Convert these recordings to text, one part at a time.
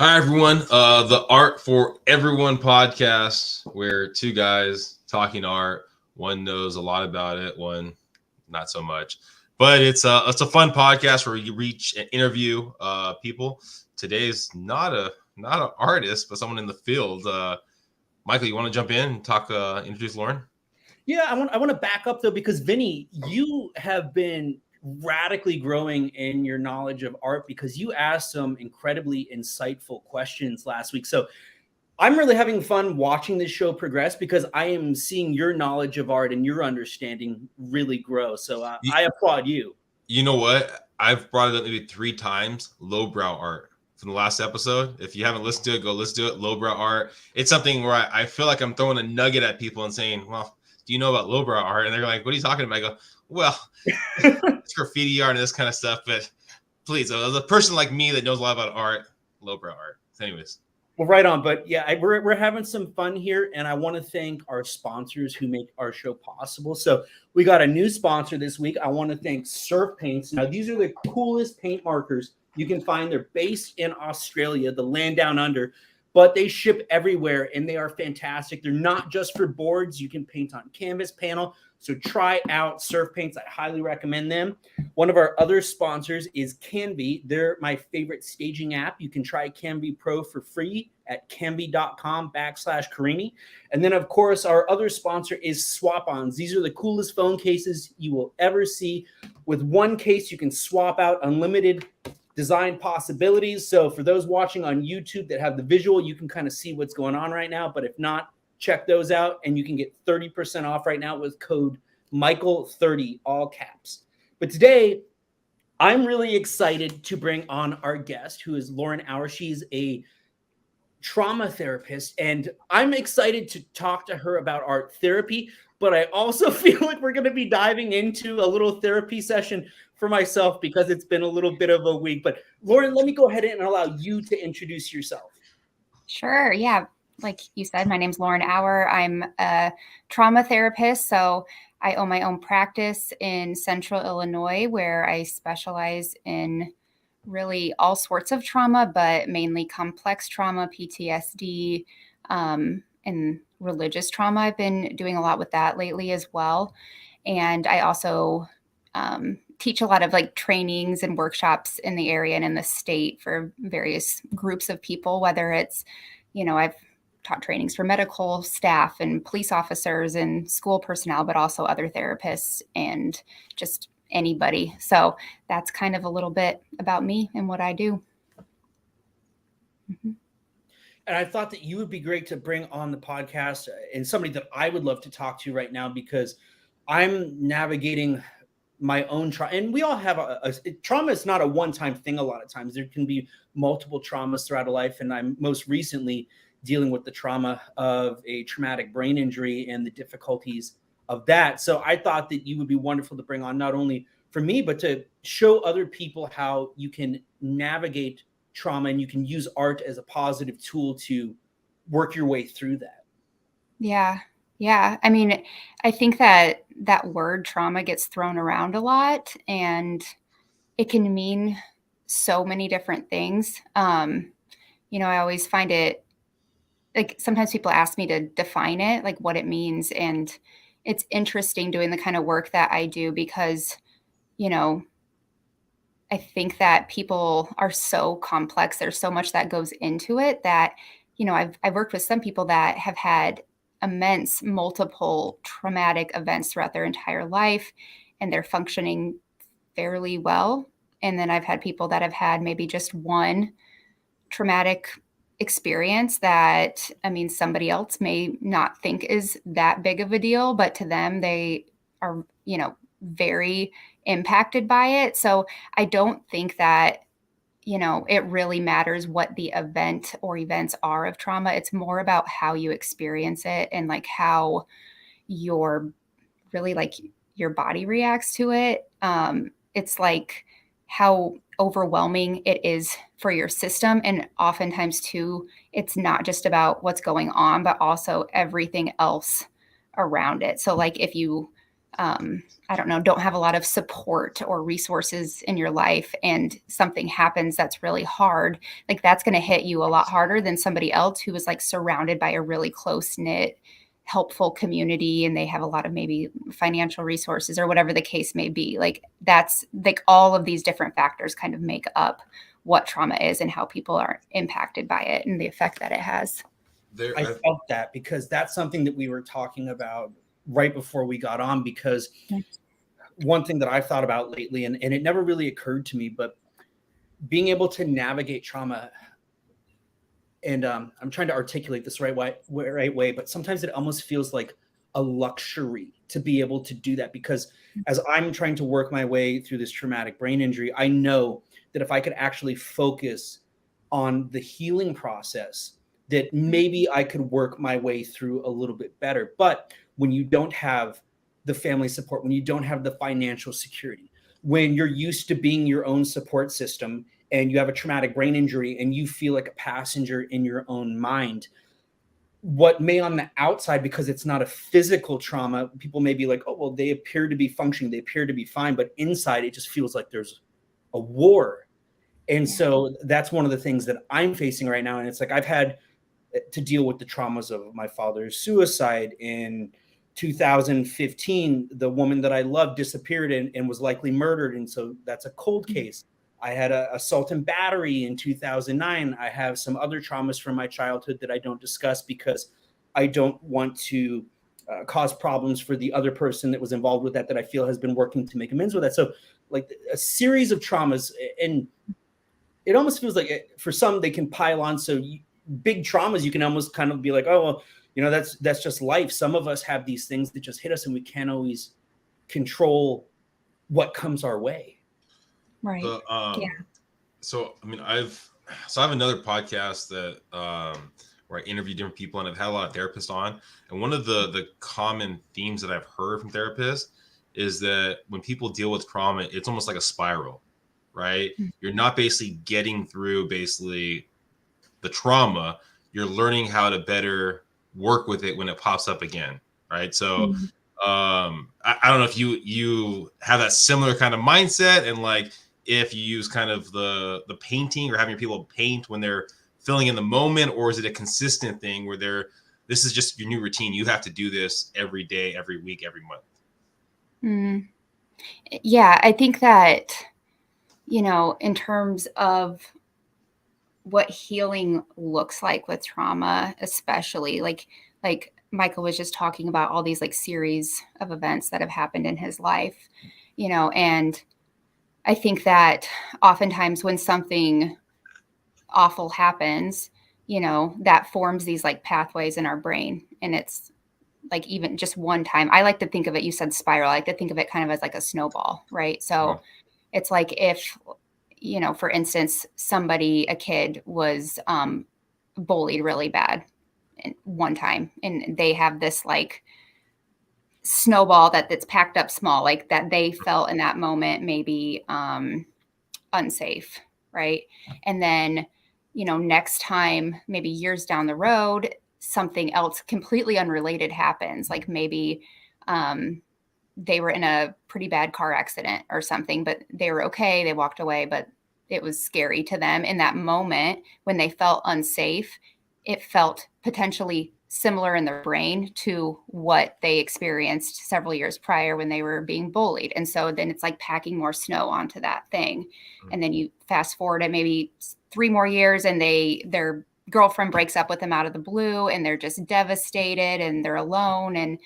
Hi, everyone. The Art for Everyone podcast, where two guys talking art. One knows a lot about it, one not so much. But it's a fun podcast where you reach and interview people. Today's not an artist, but someone in the field. Michael, you want to jump in and talk? Introduce Lauren. Yeah, I want to back up though, because Vinnie, you have been radically growing in your knowledge of art because you asked some incredibly insightful questions last week. So I'm really having fun watching this show progress because I am seeing your knowledge of art and your understanding really grow. So You, I applaud you. you know what? I've brought it up maybe 3 times. Lowbrow art from the last episode. If you haven't listened to it, go listen to it. Lowbrow art. It's something where I feel like I'm throwing a nugget at people and saying, "Well, do you know about lowbrow art?" And they're like, "What are you talking about?" I go, "Well, it's graffiti art and this kind of stuff." But please, as a person like me that knows a lot about art, lowbrow art. Anyways. Well, right on. But yeah, we're having some fun here. And I want to thank our sponsors who make our show possible. So we got a new sponsor this week. I want to thank Surf Paints. Now, these are the coolest paint markers you can find. They're based in Australia, the land down under, but they ship everywhere and they are fantastic. They're not just for boards. You can paint on canvas, panel. So try out Surf Paints. I highly recommend them. One of our other sponsors is Canvy. They're my favorite staging app. You can try Canvy Pro for free at canvy.com/Carini. And then, of course, our other sponsor is Swap-Ons. These are the coolest phone cases you will ever see. With one case, you can swap out unlimited design possibilities. So for those watching on YouTube that have the visual, you can kind of see what's going on right now. But if not, check those out, and you can get 30% off right now with code Michael30, all caps. But today, I'm really excited to bring on our guest, who is Lauren Auer. She's a trauma therapist, and I'm excited to talk to her about art therapy, but I also feel like we're going to be diving into a little therapy session for myself because it's been a little bit of a week. But Lauren, let me go ahead and allow you to introduce yourself. Sure. Yeah. Like you said, my name's Lauren Auer. I'm a trauma therapist. So I own my own practice in Central Illinois where I specialize in really all sorts of trauma, but mainly complex trauma, PTSD, and religious trauma. I've been doing a lot with that lately as well. And I also teach a lot of like trainings and workshops in the area and in the state for various groups of people, whether it's, I've taught trainings for medical staff and police officers and school personnel, but also other therapists and just anybody. So that's kind of a little bit about me and what I do. Mm-hmm. And I thought that you would be great to bring on the podcast and somebody that I would love to talk to right now, because I'm navigating my own trauma. And we all have trauma is not a one-time thing. A lot of times there can be multiple traumas throughout a life. And I'm most recently dealing with the trauma of a traumatic brain injury and the difficulties of that. So I thought that you would be wonderful to bring on, not only for me, but to show other people how you can navigate trauma and you can use art as a positive tool to work your way through that. Yeah. Yeah. I mean, I think that word trauma gets thrown around a lot, and it can mean so many different things. I always find it, like, sometimes people ask me to define it, like what it means. And it's interesting doing the kind of work that I do because, I think that people are so complex. There's so much that goes into it that, I've worked with some people that have had immense multiple traumatic events throughout their entire life, and they're functioning fairly well. And then I've had people that have had maybe just one traumatic experience that, somebody else may not think is that big of a deal, but to them, they are, very impacted by it. So I don't think that, it really matters what the event or events are of trauma. It's more about how you experience it and like how your body reacts to it. It's like how overwhelming it is for your system. And oftentimes too, it's not just about what's going on, but also everything else around it. So like if you I don't know, don't have a lot of support or resources in your life, and something happens that's really hard, like that's going to hit you a lot harder than somebody else who was like surrounded by a really close knit, helpful community, and they have a lot of maybe financial resources or whatever the case may be. Like that's like all of these different factors kind of make up what trauma is and how people are impacted by it and the effect that it has. I felt that because that's something that we were talking about right before we got on, because one thing that I've thought about lately, and it never really occurred to me, but being able to navigate trauma, and I'm trying to articulate this right way, but sometimes it almost feels like a luxury to be able to do that, because as I'm trying to work my way through this traumatic brain injury, I know that if I could actually focus on the healing process, that maybe I could work my way through a little bit better. But when you don't have the family support, when you don't have the financial security, when you're used to being your own support system and you have a traumatic brain injury and you feel like a passenger in your own mind, what may on the outside, because it's not a physical trauma, people may be like, oh, well, they appear to be functioning, they appear to be fine, but inside it just feels like there's a war. And so that's one of the things that I'm facing right now. And it's like I've had to deal with the traumas of my father's suicide. In 2015, the woman that I loved disappeared and was likely murdered. And so that's a cold case. I had a assault and battery in 2009. I have some other traumas from my childhood that I don't discuss because I don't want to cause problems for the other person that was involved with that I feel has been working to make amends with that. So like a series of traumas, and it almost feels like for some, they can pile on. So big traumas, you can almost kind of be like, oh, well, you know, that's just life. Some of us have these things that just hit us and we can't always control what comes our way. Right. So, I mean, I have another podcast that, where I interview different people, and I've had a lot of therapists on. And one of the common themes that I've heard from therapists is that when people deal with trauma, it's almost like a spiral, right? Mm-hmm. You're not basically getting through basically the trauma, you're learning how to better work with it when it pops up again, right? So I don't know if you have that similar kind of mindset, and like if you use kind of the painting or having people paint when they're feeling in the moment, or is it a consistent thing where this is just your new routine, you have to do this every day, every week, every month? Yeah, I think that, you know, in terms of what healing looks like with trauma, especially like Michael was just talking about all these like series of events that have happened in his life, you know, and I think that oftentimes when something awful happens, you know, that forms these like pathways in our brain. And it's like even just one time, I like to think of it, you said spiral, I like to think of it kind of as like a snowball, right? So it's like if, you know, for instance, a kid was bullied really bad one time, and they have this like snowball that's packed up small, like that they felt in that moment maybe unsafe, right? And then, you know, next time, maybe years down the road, something else completely unrelated happens, like maybe they were in a pretty bad car accident or something, but they were okay, they walked away, but it was scary to them in that moment when they felt unsafe. It felt potentially similar in their brain to what they experienced several years prior when they were being bullied. And so then it's like packing more snow onto that thing. And then you fast forward at maybe 3 more years and their girlfriend breaks up with them out of the blue, and they're just devastated and they're alone, and,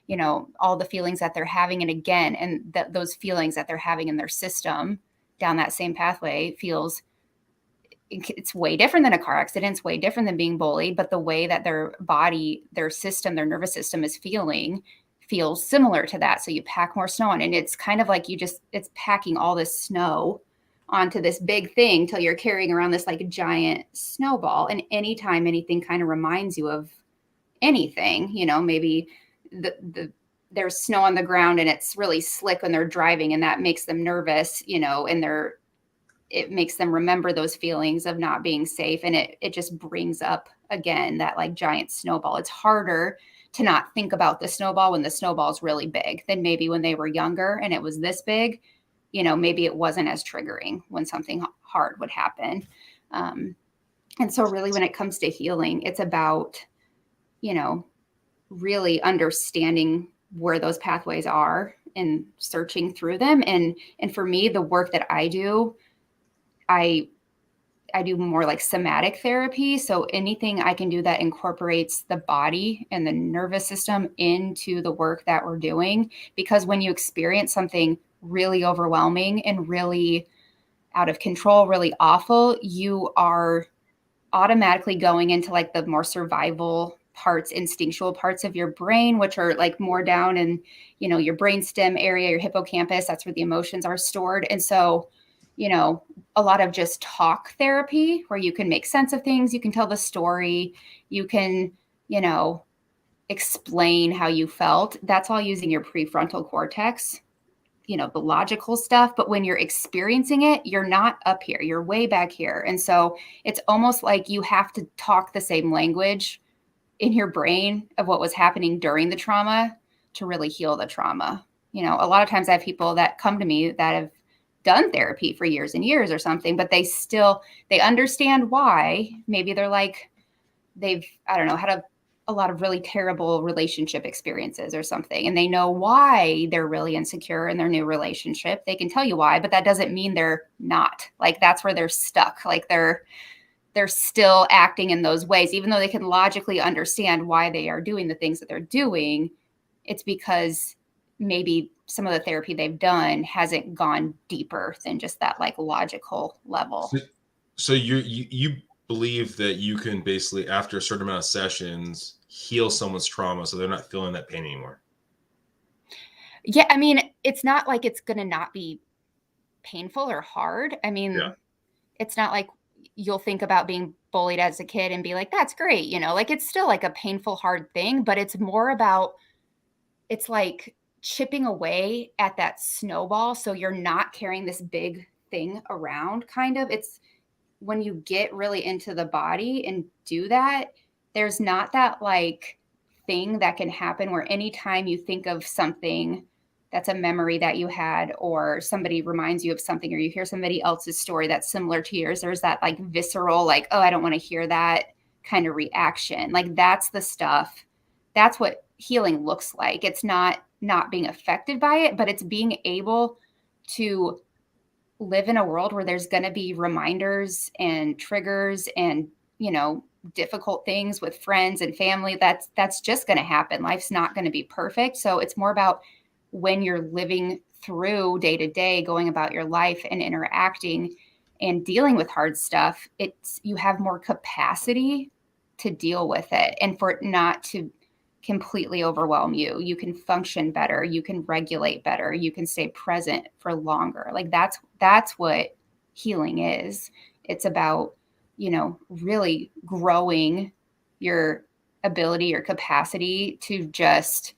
you know, all the feelings that they're having. And again, and those feelings that they're having in their system down that same pathway it's way different than a car accident. It's way different than being bullied, but the way that their body, their system, their nervous system is feels similar to that. So you pack more snow on, and it's kind of like it's packing all this snow onto this big thing till you're carrying around this like giant snowball. And anytime anything kind of reminds you of anything, you know, maybe there's snow on the ground and it's really slick when they're driving, and that makes them nervous, you know, and they're it makes them remember those feelings of not being safe. And it just brings up again that like giant snowball. It's harder to not think about the snowball when the snowball is really big than maybe when they were younger and it was this big. You know, maybe it wasn't as triggering when something hard would happen. And so really when it comes to healing, it's about, you know, really understanding where those pathways are and searching through them. And for me, the work that I do, I do more like somatic therapy. So anything I can do that incorporates the body and the nervous system into the work that we're doing. Because when you experience something really overwhelming and really out of control, really awful, you are automatically going into like the more survival parts, instinctual parts of your brain, which are like more down in, you know, your brainstem area, your hippocampus. That's where the emotions are stored. And so, you know, a lot of just talk therapy where you can make sense of things, you can tell the story, you can, you know, explain how you felt. That's all using your prefrontal cortex, you know, the logical stuff. But when you're experiencing it, you're not up here, you're way back here. And so it's almost like you have to talk the same language in your brain of what was happening during the trauma to really heal the trauma. You know, a lot of times I have people that come to me that have done therapy for years and years or something, but they understand why. Maybe they're like, I don't know, had a lot of really terrible relationship experiences or something. And they know why they're really insecure in their new relationship. They can tell you why, but that doesn't mean they're not. Like that's where they're stuck. Like they're still acting in those ways, even though they can logically understand why they are doing the things that they're doing. It's because maybe some of the therapy they've done hasn't gone deeper than just that like logical level. So you believe that you can basically, after a certain amount of sessions, heal someone's trauma so they're not feeling that pain anymore? Yeah, I mean, it's not like it's going to not be painful or hard. I mean, It's not like you'll think about being bullied as a kid and be like, that's great. You know, like it's still like a painful, hard thing, but it's more about, it's like chipping away at that snowball. So you're not carrying this big thing around kind of. It's when you get really into the body and do that, there's not that like thing that can happen where anytime you think of something that's a memory that you had, or somebody reminds you of something, or you hear somebody else's story that's similar to yours, there's that like visceral, like, oh, I don't want to hear that kind of reaction. Like that's the stuff. That's what healing looks like. It's not being affected by it, but it's being able to live in a world where there's going to be reminders and triggers and, you know, difficult things with friends and family. That's just going to happen. Life's not going to be perfect. So it's more about when you're living through day to day, going about your life and interacting and dealing with hard stuff, you have more capacity to deal with it and for it not to completely overwhelm you. You can function better. You can regulate better. You can stay present for longer. Like that's what healing is. It's about, you know, really growing your ability, your capacity to just,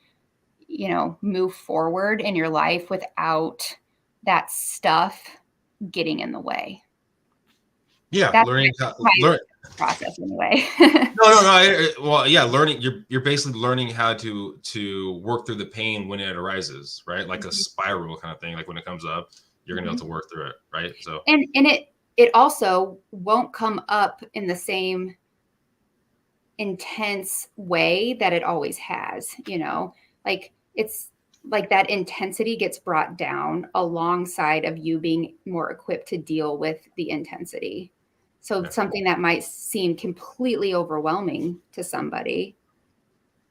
you know, move forward in your life without that stuff getting in the way. Yeah, That's learning how process anyway. Well, yeah, learning. You're basically learning how to work through the pain when it arises, right? Like a spiral kind of thing. Like when it comes up, you're gonna be able to work through it, right? So and it also won't come up in the same intense way that it always has. You know, like it's like that intensity gets brought down alongside of you being more equipped to deal with the intensity. So something that might seem completely overwhelming to somebody,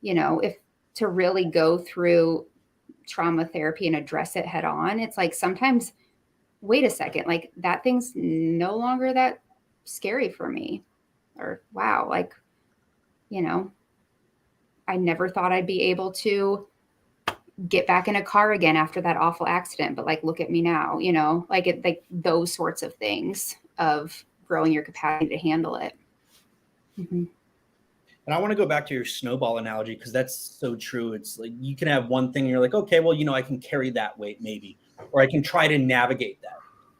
you know, if to really go through trauma therapy and address it head on, it's like sometimes, wait a second, like that thing's no longer that scary for me. Or wow, like, you know, I never thought I'd be able to get back in a car again after that awful accident, but like, look at me now, you know, like those sorts of things of growing your capacity to handle it. And I want to go back to your snowball analogy because that's so true. It's like you can have one thing and you're like, okay, well, you know, I can carry that weight maybe, or I can try to navigate that.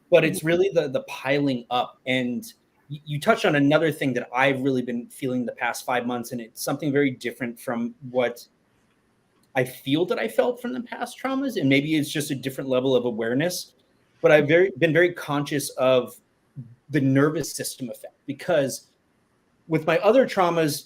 but it's really the piling up. And you touched on another thing that I've really been feeling the past 5 months, and it's something very different from what I feel that I felt from the past traumas, and maybe it's just a different level of awareness. But I've been very conscious of the nervous system effect, because with my other traumas,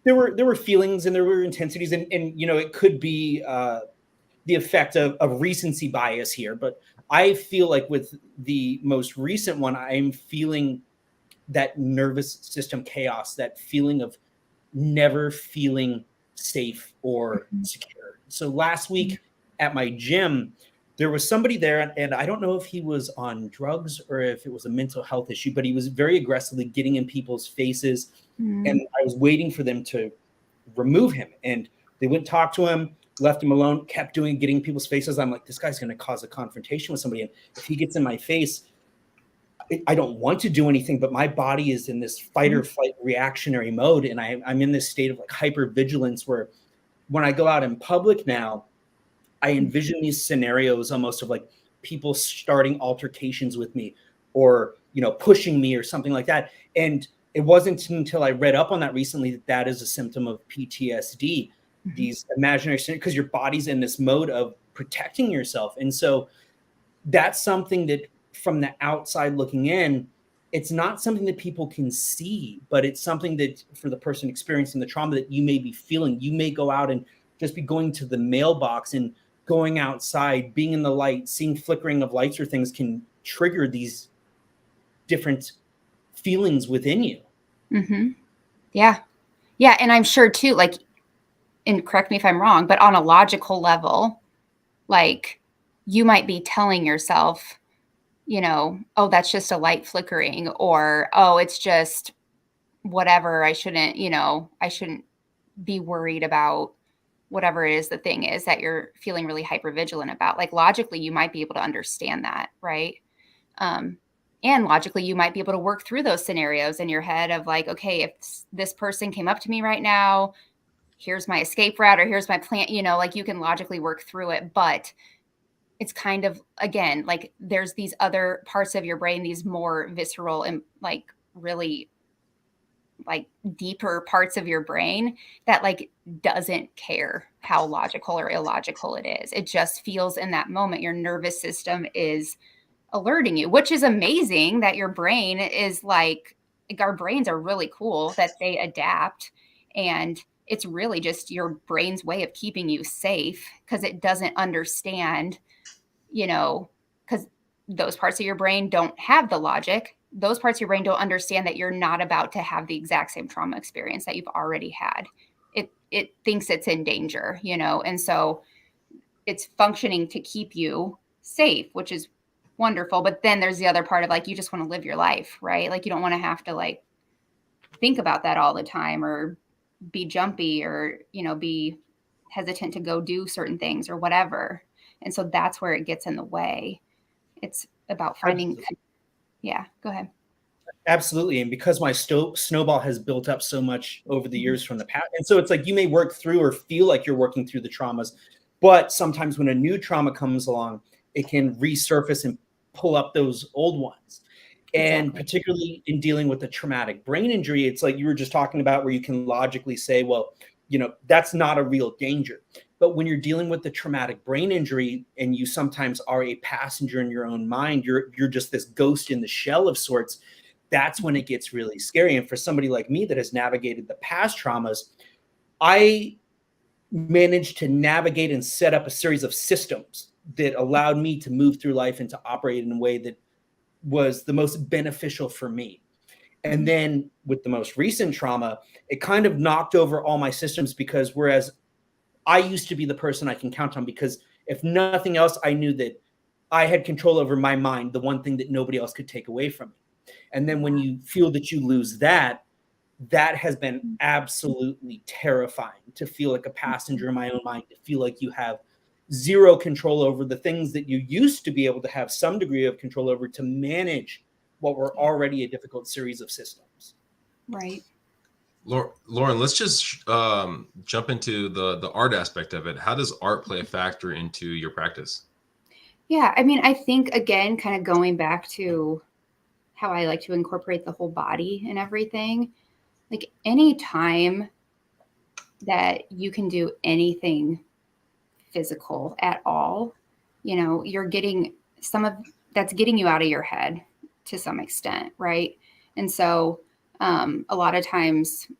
there were feelings and there were intensities, and it could be the effect of recency bias here. But I feel like with the most recent one, I'm feeling that nervous system chaos, that feeling of never feeling safe or secure. So last week at my gym, there was somebody there, and I don't know if he was on drugs or if it was a mental health issue, but he was very aggressively getting in people's faces. And I was waiting for them to remove him. And they went talk to him, left him alone, kept getting in people's faces. I'm like, this guy's going to cause a confrontation with somebody. And if he gets in my face, I don't want to do anything, but my body is in this fight or flight reactionary mode. And I'm in this state of like hypervigilance, where when I go out in public now, I envision these scenarios almost of like people starting altercations with me, or, pushing me or something like that. And it wasn't until I read up on that recently that that is a symptom of PTSD, these imaginary scenarios, because your body's in this mode of protecting yourself. And so that's something that, from the outside looking in, it's not something that people can see, but it's something that for the person experiencing the trauma that you may be feeling. You may go out and just be going to the mailbox, and going outside, being in the light, seeing flickering of lights or things can trigger these different feelings within you. Yeah. And I'm sure too, like, and correct me if I'm wrong, but on a logical level, like, you might be telling yourself, oh, that's just a light flickering, or, oh, it's just whatever. I shouldn't be worried about whatever it is the thing is that you're feeling really hypervigilant about. Like, logically, you might be able to understand that, right? And logically, you might be able to work through those scenarios in your head of like, okay, if this person came up to me right now, here's my escape route, or here's my plan, like you can logically work through it. But it's kind of, again, like there's these other parts of your brain, these more visceral and like really like deeper parts of your brain that like doesn't care how logical or illogical it is. It just feels in that moment your nervous system is alerting you, which is amazing that your brain is like our brains are really cool that they adapt, and it's really just your brain's way of keeping you safe, because it doesn't understand, because those parts of your brain don't have the logic. Those parts of your brain don't understand that you're not about to have the exact same trauma experience that you've already had. It thinks it's in danger, and so it's functioning to keep you safe, which is wonderful. But then there's the other part of like, you just want to live your life, right? Like, you don't want to have to like think about that all the time, or be jumpy, or, be hesitant to go do certain things or whatever. And so that's where it gets in the way. It's about finding. Absolutely. Yeah, go ahead. Absolutely. And because my snowball has built up so much over the years from the past. And so it's like you may work through or feel like you're working through the traumas, but sometimes when a new trauma comes along, it can resurface and pull up those old ones. And Exactly. particularly in dealing with a traumatic brain injury, it's like you were just talking about, where you can logically say, well, that's not a real danger. But when you're dealing with the traumatic brain injury, and you sometimes are a passenger in your own mind, you're just this ghost in the shell of sorts. That's when it gets really scary. And for somebody like me that has navigated the past traumas, I managed to navigate and set up a series of systems that allowed me to move through life and to operate in a way that was the most beneficial for me. And then with the most recent trauma, it kind of knocked over all my systems, because whereas I used to be the person I can count on, because if nothing else, I knew that I had control over my mind, the one thing that nobody else could take away from me. And then when you feel that you lose that, that has been absolutely terrifying, to feel like a passenger in my own mind, to feel like you have zero control over the things that you used to be able to have some degree of control over, to manage what were already a difficult series of systems. Right. Lauren, let's just jump into the art aspect of it. How does art play a factor into your practice? Yeah, I mean, I think again, kind of going back to how I like to incorporate the whole body and everything, like any time that you can do anything physical at all, you're getting some of that's getting you out of your head to some extent, right? And so a lot of times,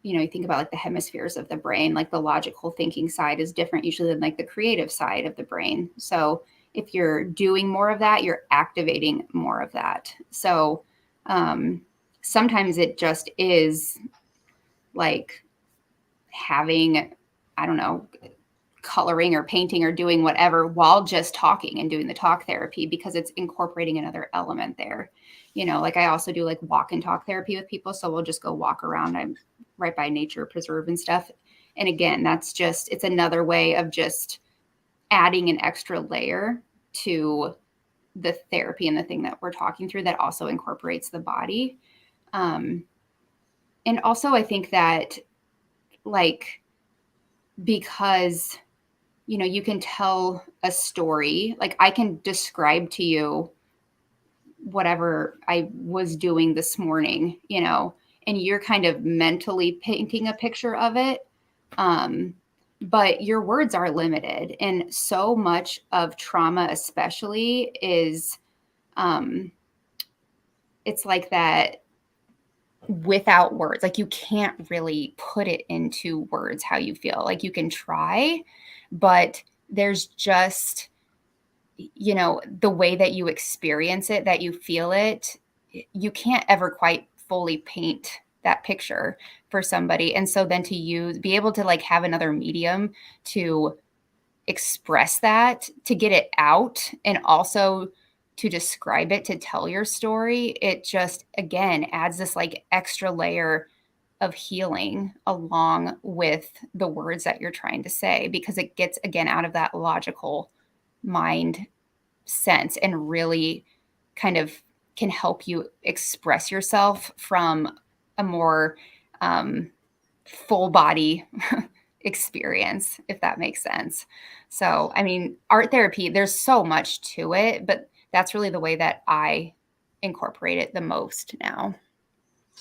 you think about like the hemispheres of the brain, like the logical thinking side is different usually than like the creative side of the brain. So if you're doing more of that, you're activating more of that. So sometimes it just is like having, I don't know, coloring or painting or doing whatever while just talking and doing the talk therapy, because it's incorporating another element there. Like I also do like walk and talk therapy with people. So we'll just go walk around. I'm right by nature preserve and stuff. And again, it's another way of just adding an extra layer to the therapy and the thing that we're talking through that also incorporates the body. And also I think that like, because you can tell a story. Like I can describe to you whatever I was doing this morning, and you're kind of mentally painting a picture of it. But your words are limited. And so much of trauma, especially, is it's like that without words. Like you can't really put it into words how you feel. Like you can try, but there's just, the way that you experience it, that you feel it, you can't ever quite fully paint that picture for somebody. And so then be able to like have another medium to express that, to get it out, and also to describe it, to tell your story, it just, again, adds this like extra layer of healing along with the words that you're trying to say, because it gets, again, out of that logical mind sense and really kind of can help you express yourself from a more full body experience, if that makes sense. So, I mean, art therapy, there's so much to it, but that's really the way that I incorporate it the most now.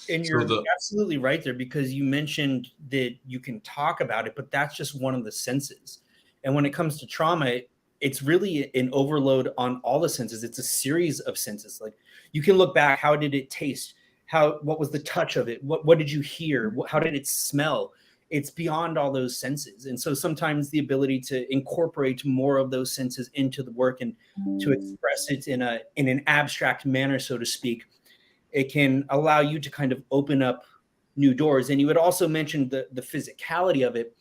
And So you're the absolutely right there, because you mentioned that you can talk about it, but that's just one of the senses. And when it comes to trauma, it's really an overload on all the senses. It's a series of senses. Like you can look back, how did it taste? What was the touch of it? What did you hear? How did it smell? It's beyond all those senses. And so sometimes the ability to incorporate more of those senses into the work and to express it in an abstract manner, so to speak, it can allow you to kind of open up new doors. And you had also mentioned the physicality of it.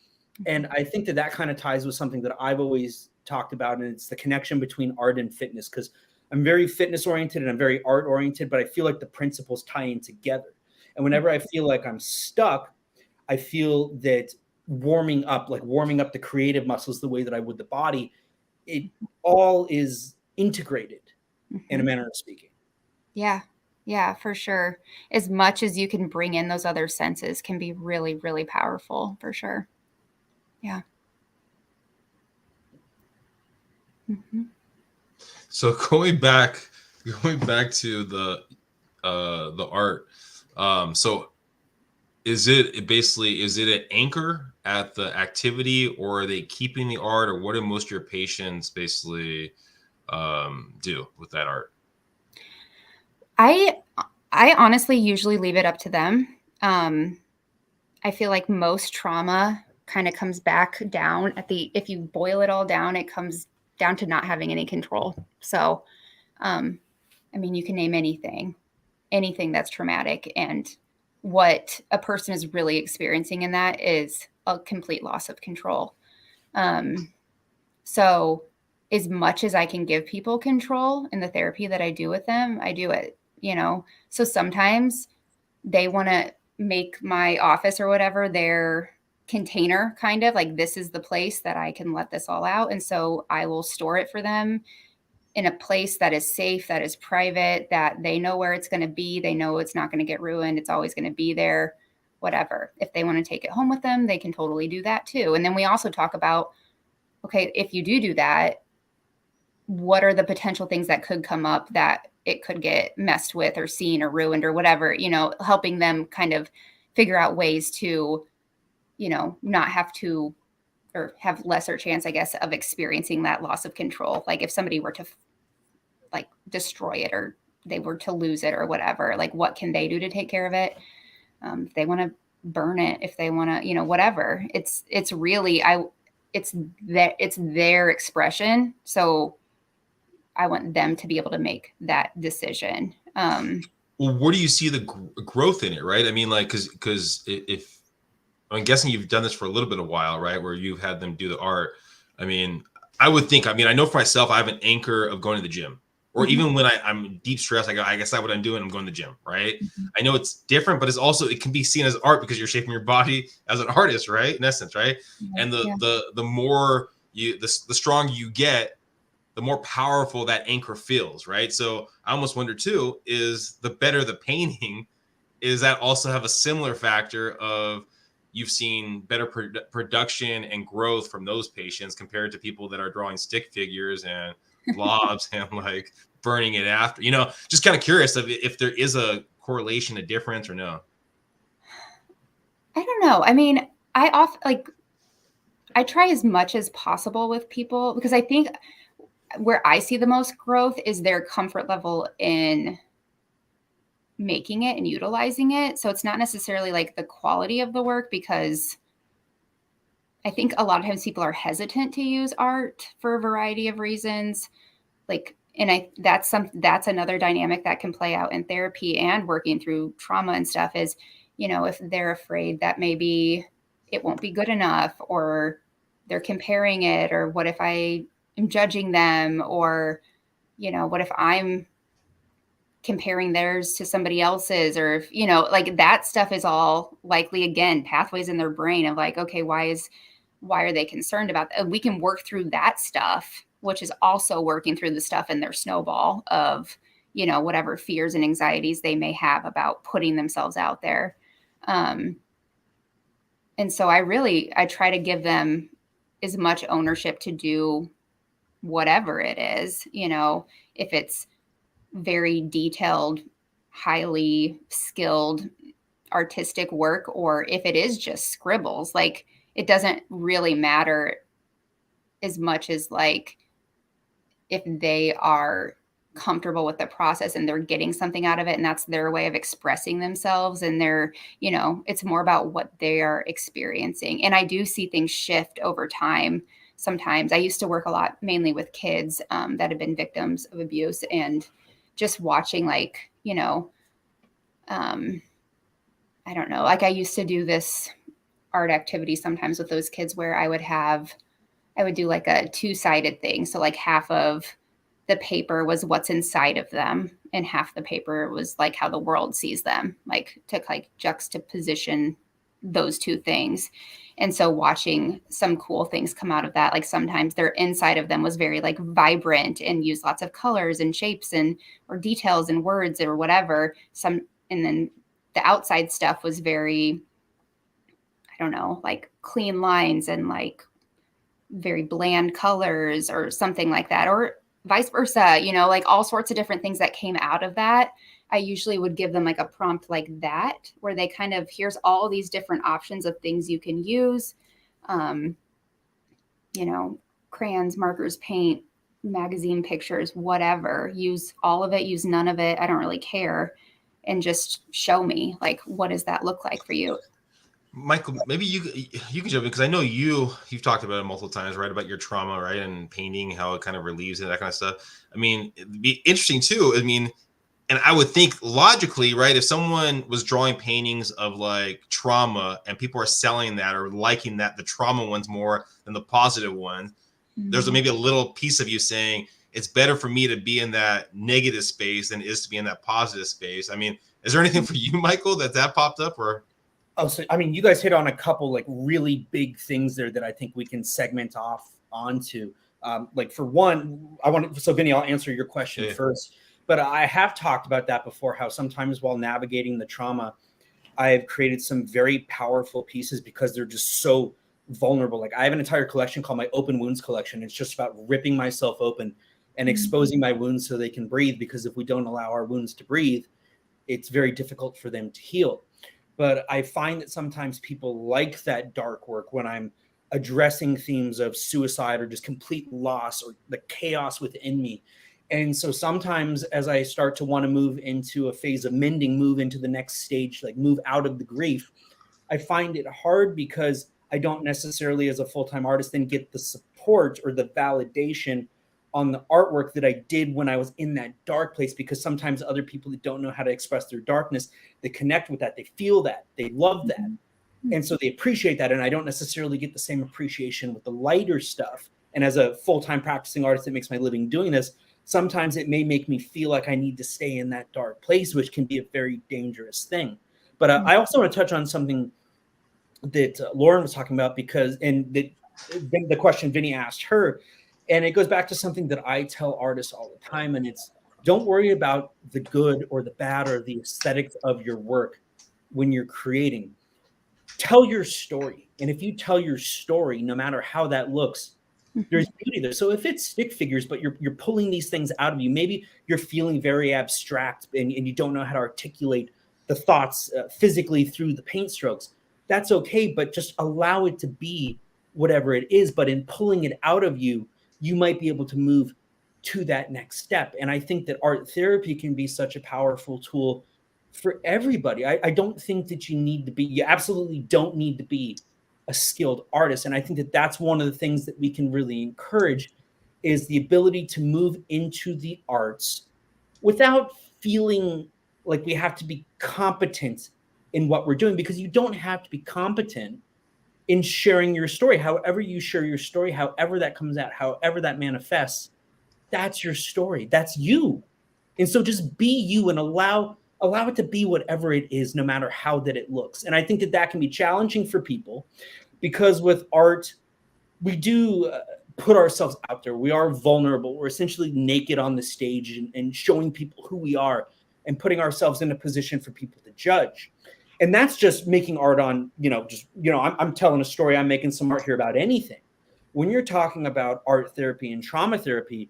And I think that kind of ties with something that I've always talked about, and it's the connection between art and fitness, because I'm very fitness oriented and I'm very art oriented, but I feel like the principles tie in together. And whenever I feel like I'm stuck, I feel that warming up the creative muscles the way that I would the body, it all is integrated in a manner of speaking. Yeah. Yeah, for sure. As much as you can bring in those other senses can be really, really powerful, for sure. Yeah. Mm-hmm. So going back to the art. So is it an anchor at the activity, or are they keeping the art, or what do most of your patients basically do with that art? I honestly usually leave it up to them. I feel like most trauma kind of comes back down if you boil it all down, it comes down to not having any control. So, I mean, you can name anything that's traumatic, and what a person is really experiencing in that is a complete loss of control. So as much as I can give people control in the therapy that I do with them, I do it, So sometimes they want to make my office or whatever their container, kind of like, this is the place that I can let this all out. And so I will store it for them in a place that is safe, that is private, that they know where it's going to be. They know it's not going to get ruined. It's always going to be there, whatever. If they want to take it home with them, they can totally do that too. And then we also talk about, okay, if you do that, what are the potential things that could come up that it could get messed with or seen or ruined or whatever, helping them kind of figure out ways to, not have to, or have lesser chance, I guess, of experiencing that loss of control. Like if somebody were to like destroy it or they were to lose it or whatever, like what can they do to take care of it? If they want to burn it, if they want to, whatever, it's really, it's their expression. So I want them to be able to make that decision. Well, where do you see the growth in it, right? I mean, like, because if I'm guessing you've done this for a little bit of while, right, where you've had them do the art. I mean, I would think, I know for myself, I have an anchor of going to the gym, or even when I'm deep stressed, I guess that's what I'm doing. I'm going to the gym, right? I know it's different, but it can be seen as art because you're shaping your body as an artist, right? In essence, right? And the more the stronger you get, the more powerful that anchor feels, right? So I almost wonder too, is the better the painting, is that also have a similar factor of you've seen better production and growth from those patients compared to people that are drawing stick figures and blobs and like burning it after, just kind of curious if there is a correlation, a difference or no. I don't know. I mean, I try as much as possible with people because I think where I see the most growth is their comfort level in making it and utilizing it. So it's not necessarily like the quality of the work, because I think a lot of times people are hesitant to use art for a variety of reasons. That's another dynamic that can play out in therapy and working through trauma and stuff is, if they're afraid that maybe it won't be good enough, or they're comparing it, or what if I am judging them, or, what if I'm comparing theirs to somebody else's, or if, like that stuff is all likely, again, pathways in their brain of like, okay, why are they concerned about that? We can work through that stuff, which is also working through the stuff in their snowball of, whatever fears and anxieties they may have about putting themselves out there. And so I try to give them as much ownership to do whatever it is, if it's very detailed, highly skilled artistic work, or if it is just scribbles, like it doesn't really matter as much as like if they are comfortable with the process and they're getting something out of it and that's their way of expressing themselves, and they're, it's more about what they are experiencing. And I do see things shift over time. Sometimes I used to work a lot mainly with kids that have been victims of abuse, and just watching like, I don't know, like I used to do this art activity sometimes with those kids where I would do like a two-sided thing. So like half of the paper was what's inside of them, and half the paper was like how the world sees them, like to like juxtaposition those two things. And so watching some cool things come out of that, like sometimes their inside of them was very like vibrant and used lots of colors and shapes or details and words or whatever. And then the outside stuff was very, I don't know, like clean lines and like very bland colors or something like that, or vice versa, like all sorts of different things that came out of that. I usually would give them like a prompt like that, where they kind of, here's all these different options of things you can use, crayons, markers, paint, magazine pictures, whatever, use all of it, use none of it. I don't really care. And just show me, like, what does that look like for you? Michael, maybe you can jump in, because I know you've talked about it multiple times, right? About your trauma, right? And painting, how it kind of relieves and that kind of stuff. I mean, it'd be interesting too. I mean, and I would think logically, right? If someone was drawing paintings of like trauma and people are selling that or liking that, the trauma ones more than the positive ones, there's maybe a little piece of you saying it's better for me to be in that negative space than it is to be in that positive space. I mean, is there anything for you, Michael, that popped up, or? Oh, so I mean, you guys hit on a couple like really big things there that I think we can segment off onto. Like for one, so Vinnie, I'll answer your question first, but I have talked about that before, how sometimes while navigating the trauma, I've created some very powerful pieces because they're just so vulnerable. Like I have an entire collection called my Open Wounds collection. It's just about ripping myself open and exposing my wounds so they can breathe, because if we don't allow our wounds to breathe, it's very difficult for them to heal. But I find that sometimes people like that dark work when I'm addressing themes of suicide or just complete loss or the chaos within me. And so sometimes as I start to want to move into a phase of mending, move into the next stage, like move out of the grief, I find it hard because I don't necessarily, as a full-time artist, then get the support or the validation on the artwork that I did when I was in that dark place, because sometimes other people that don't know how to express their darkness, they connect with that, they feel that, they love that. And so they appreciate that. And I don't necessarily get the same appreciation with the lighter stuff. And as a full-time practicing artist that makes my living doing this, sometimes it may make me feel like I need to stay in that dark place, which can be a very dangerous thing. But I also want to touch on something that Lauren was talking about, because, and that the question Vinnie asked her, and it goes back to something that I tell artists all the time, and it's, don't worry about the good or the bad or the aesthetics of your work when you're creating. Tell your story. And if you tell your story, no matter how that looks, there's beauty there. So if it's stick figures, but you're pulling these things out of you, maybe you're feeling very abstract and you don't know how to articulate the thoughts physically through the paint strokes. That's okay, but just allow it to be whatever it is. But in pulling it out of you, you might be able to move to that next step. And I think that art therapy can be such a powerful tool for everybody. I don't think that you absolutely don't need to be a skilled artist. And I think that that's one of the things that we can really encourage, is the ability to move into the arts without feeling like we have to be competent in what we're doing, because you don't have to be competent in sharing your story. However you share your story, however that comes out, however that manifests, that's your story. That's you. And so just be you and allow it to be whatever it is, no matter how that it looks. And I think that that can be challenging for people, because with art, we do put ourselves out there. We are vulnerable. We're essentially naked on the stage and showing people who we are and putting ourselves in a position for people to judge. And that's just making art on, I'm telling a story. I'm making some art here about anything. When you're talking about art therapy and trauma therapy,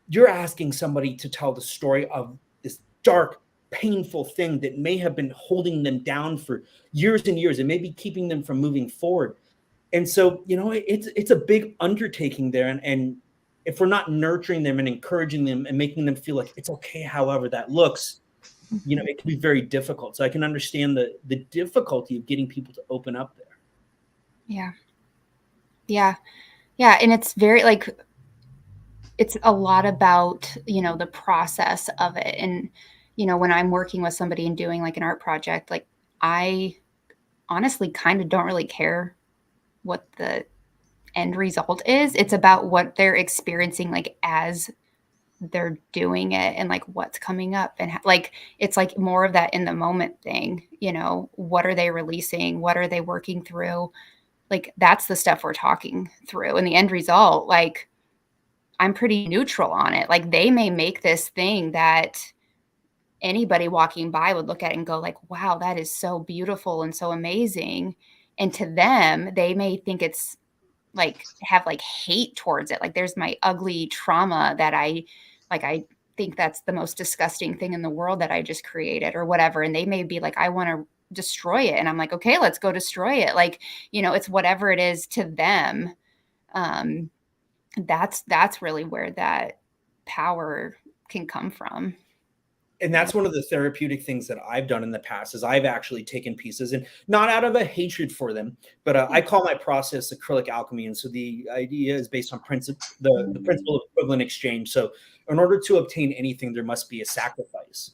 you're asking somebody to tell the story of this dark, painful thing that may have been holding them down for years and years and maybe keeping them from moving forward. And so, it's a big undertaking there. And if we're not nurturing them and encouraging them and making them feel like it's okay, however that looks, it can be very difficult. So I can understand the difficulty of getting people to open up there. Yeah. And it's very it's a lot about, the process of it. And, when I'm working with somebody and doing like an art project, like I honestly kind of don't really care what the end result is. It's about what they're experiencing, like as they're doing it and like what's coming up. And it's like more of that in the moment thing, what are they releasing? What are they working through? Like that's the stuff we're talking through. And the end result, like I'm pretty neutral on it. Like they may make this thing that anybody walking by would look at and go like, wow, that is so beautiful and so amazing. And to them, they may think it's like have like hate towards it. Like there's my ugly trauma that I think that's the most disgusting thing in the world that I just created or whatever. And they may be like, I want to destroy it. And I'm like, okay, let's go destroy it. Like, it's whatever it is to them. That's really where that power can come from. And that's one of the therapeutic things that I've done in the past, is I've actually taken pieces, and not out of a hatred for them, but I call my process acrylic alchemy. And so the idea is based on the principle of equivalent exchange. So in order to obtain anything, there must be a sacrifice.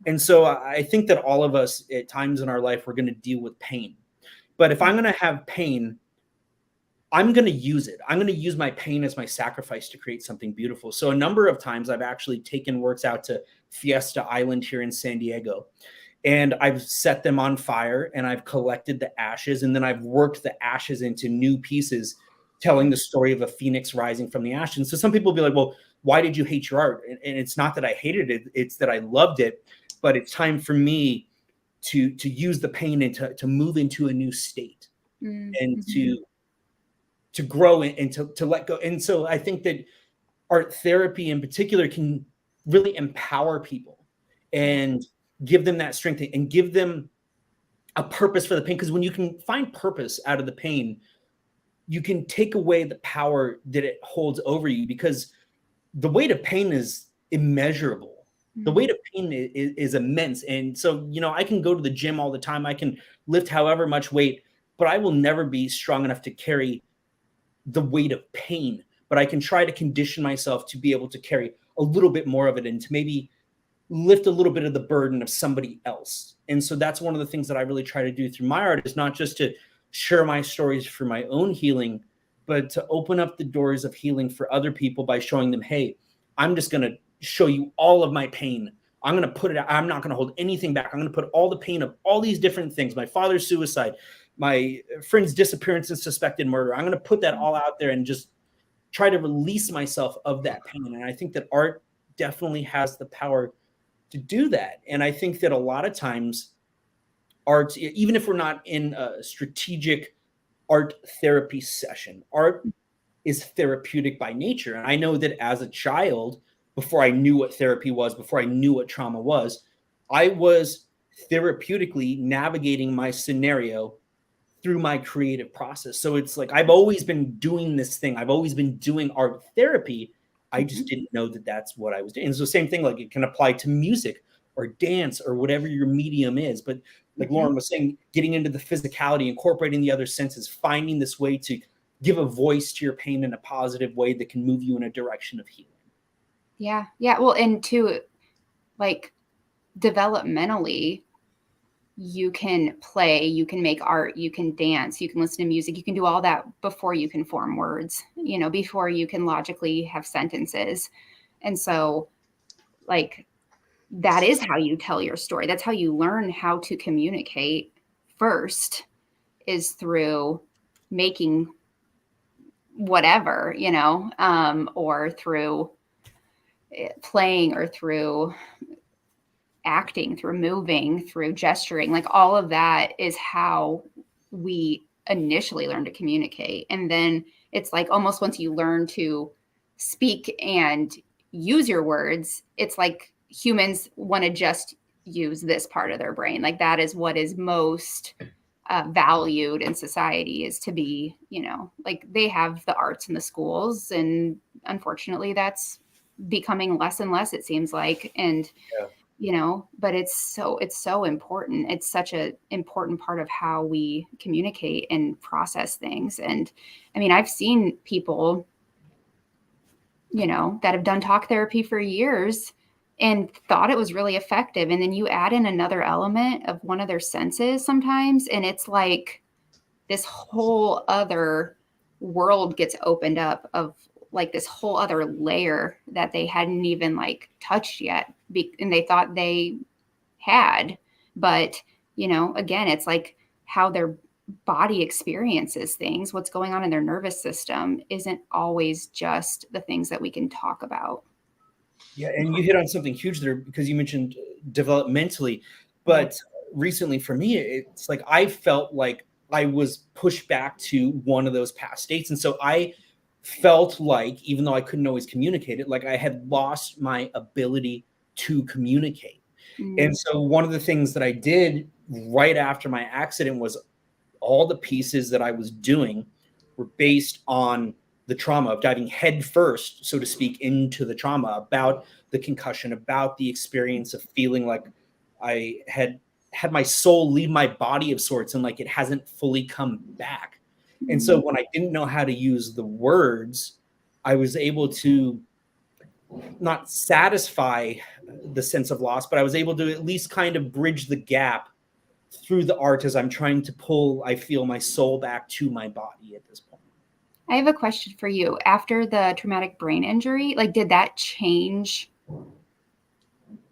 And so I think that all of us at times in our life, we're going to deal with pain. But if I'm going to have pain, I'm going to use it. I'm going to use my pain as my sacrifice to create something beautiful. So a number of times I've actually taken works out to Fiesta Island here in San Diego, and I've set them on fire and I've collected the ashes, and then I've worked the ashes into new pieces telling the story of a phoenix rising from the ashes. And so some people will be like, well, why did you hate your art? And it's not that I hated it. It's that I loved it, but it's time for me to use the pain and to move into a new state and to grow and to let go. And so I think that art therapy in particular can really empower people and give them that strength and give them a purpose for the pain. Because when you can find purpose out of the pain, you can take away the power that it holds over you, because the weight of pain is immeasurable. The weight of pain is immense. And so, I can go to the gym all the time. I can lift however much weight, but I will never be strong enough to carry the weight of pain. But I can try to condition myself to be able to carry a little bit more of it and to maybe lift a little bit of the burden of somebody else. And so that's one of the things that I really try to do through my art, is not just to share my stories for my own healing, but to open up the doors of healing for other people by showing them, hey, I'm just going to show you all of my pain. I'm going to put it out. I'm not going to hold anything back. I'm going to put all the pain of all these different things, my father's suicide, my friend's disappearance and suspected murder. I'm going to put that all out there and just try to release myself of that pain. And I think that art definitely has the power to do that. And I think that a lot of times art, even if we're not in a strategic art therapy session, art is therapeutic by nature. And I know that as a child, before I knew what therapy was, before I knew what trauma was, I was therapeutically navigating my scenario through my creative process. So it's like, I've always been doing this thing. I've always been doing art therapy. I just didn't know that that's what I was doing. And so same thing, like it can apply to music or dance or whatever your medium is. But like Lauren was saying, getting into the physicality, incorporating the other senses, finding this way to give a voice to your pain in a positive way that can move you in a direction of healing. Yeah. Yeah. Well, and to like developmentally, you can play, you can make art, you can dance, you can listen to music, you can do all that before you can form words, before you can logically have sentences. And so like, that is how you tell your story. That's how you learn how to communicate first, is through making whatever, or through playing, or through acting, through moving, through gesturing. Like all of that is how we initially learn to communicate. And then it's like almost once you learn to speak and use your words, it's like humans want to just use this part of their brain. Like that is what is most valued in society, is to be, like they have the arts in the schools, and unfortunately that's becoming less and less, it seems like. And but it's so important. It's such an important part of how we communicate and process things. And I mean, I've seen people, that have done talk therapy for years and thought it was really effective. And then you add in another element of one of their senses sometimes, and it's like this whole other world gets opened up, of like this whole other layer that they hadn't even like touched yet. And they thought they had, but again, it's like how their body experiences things, what's going on in their nervous system isn't always just the things that we can talk about. Yeah. And you hit on something huge there, because you mentioned developmentally, but recently for me, it's like, I felt like I was pushed back to one of those past states. And so I felt like, even though I couldn't always communicate it, like I had lost my ability to communicate. And so one of the things that I did right after my accident was all the pieces that I was doing were based on the trauma of diving head first, so to speak, into the trauma, about the concussion, about the experience of feeling like I had my soul leave my body of sorts, and like it hasn't fully come back. And so when I didn't know how to use the words, I was able to not satisfy the sense of loss, but I was able to at least kind of bridge the gap through the art as I'm trying to pull, I feel, my soul back to my body at this point. I have a question for you. After the traumatic brain injury, like, did that change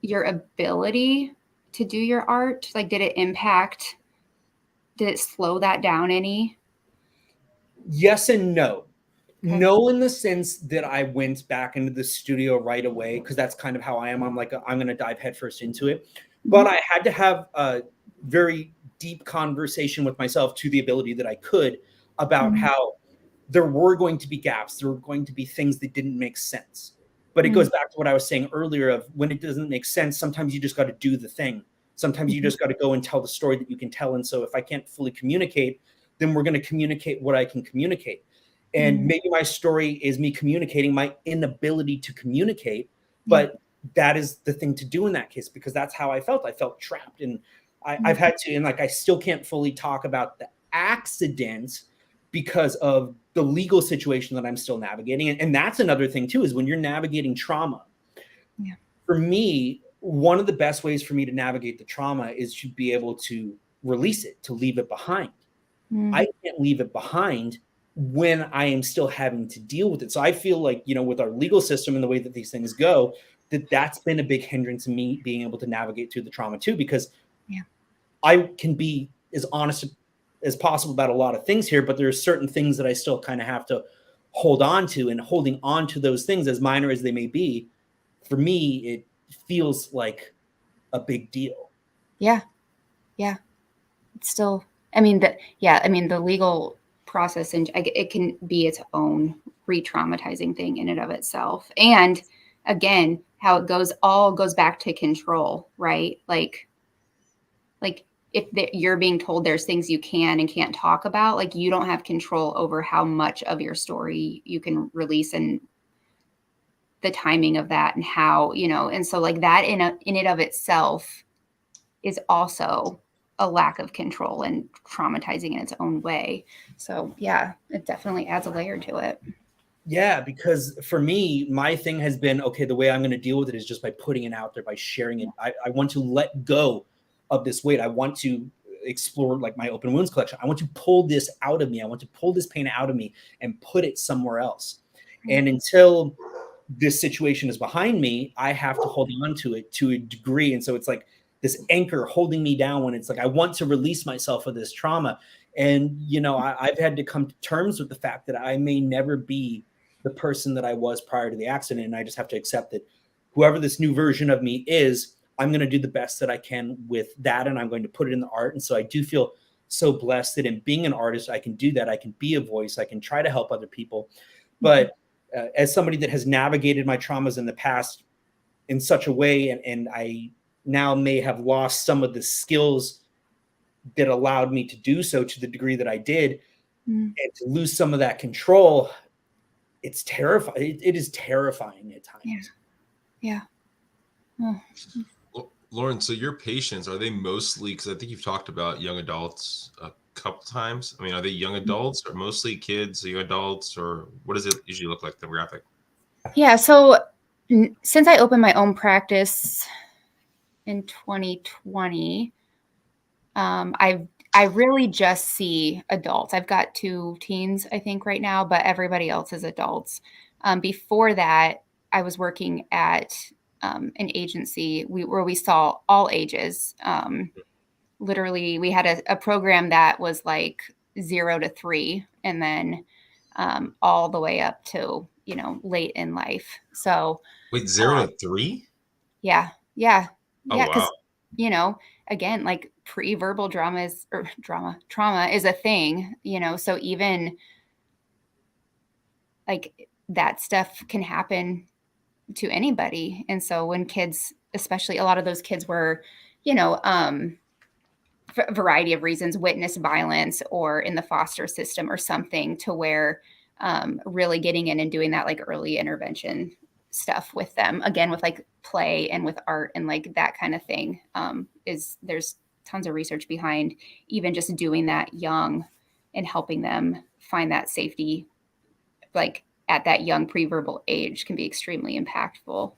your ability to do your art? Like, did it slow that down any? Yes and no. Okay. No, in the sense that I went back into the studio right away, because that's kind of how I am. I'm like, I'm going to dive headfirst into it. But I had to have a very deep conversation with myself, to the ability that I could, about how there were going to be gaps. There were going to be things that didn't make sense. But it goes back to what I was saying earlier of when it doesn't make sense, sometimes you just got to do the thing. Sometimes you just got to go and tell the story that you can tell. And so if I can't fully communicate, then we're going to communicate what I can communicate. And maybe my story is me communicating my inability to communicate, but that is the thing to do in that case, because that's how I felt. I felt trapped, and I've had to, and like, I still can't fully talk about the accident because of the legal situation that I'm still navigating. And that's another thing too, is when you're navigating trauma, for me, one of the best ways for me to navigate the trauma is to be able to release it, to leave it behind. I can't leave it behind when I am still having to deal with it. So I feel like, you know, with our legal system and the way that these things go, that's been a big hindrance to me being able to navigate through the trauma too, because I can be as honest as possible about a lot of things here, but there are certain things that I still kind of have to hold on to, and holding on to those things, as minor as they may be, for me, it feels like a big deal. Yeah. It's still, I mean, the legal process, and it can be its own re-traumatizing thing in and of itself. And again, how it all goes back to control, right? Like if you're being told there's things you can and can't talk about, like, you don't have control over how much of your story you can release, and the timing of that, and how, you know, and so like that in it of itself is also a lack of control and traumatizing in its own way. So yeah, it definitely adds a layer to it. Yeah, because for me, my thing has been, okay, the way I'm going to deal with it is just by putting it out there, by sharing it. I want to let go of this weight. I want to explore, like, my open wounds collection. I want to pull this out of me. I want to pull this pain out of me and put it somewhere else. And until this situation is behind me, I have to hold on to it to a degree. And so it's like this anchor holding me down when it's like, I want to release myself of this trauma. And, you know, I've had to come to terms with the fact that I may never be the person that I was prior to the accident. And I just have to accept that whoever this new version of me is, I'm going to do the best that I can with that. And I'm going to put it in the art. And so I do feel so blessed that in being an artist, I can do that. I can be a voice. I can try to help other people. But as somebody that has navigated my traumas in the past in such a way, and I now may have lost some of the skills that allowed me to do so to the degree that I did, and to lose some of that control, it's terrifying. It is terrifying at times. Yeah. Oh. Lauren, so your patients, are they mostly, because I think you've talked about young adults a couple times. I mean, are they young adults or mostly kids, young adults, or what does it usually look like, demographic? Yeah. So since I opened my own practice in 2020, I really just see adults. I've got 2 teens, I think, right now, but everybody else is adults. Before that, I was working at an agency where we saw all ages. Literally, we had a program that was like 0 to 3, and then all the way up to, you know, late in life. So wait, 0 to 3? Yeah. Oh, wow. Because, you know, again, like, pre-verbal trauma is a thing, you know, so even like that stuff can happen to anybody. And so when kids, especially a lot of those kids were, you know, for a variety of reasons, witness violence or in the foster system or something, to where really getting in and doing that like early intervention stuff with them, again, with like play and with art and like that kind of thing, there's tons of research behind even just doing that young and helping them find that safety, like at that young pre-verbal age, can be extremely impactful.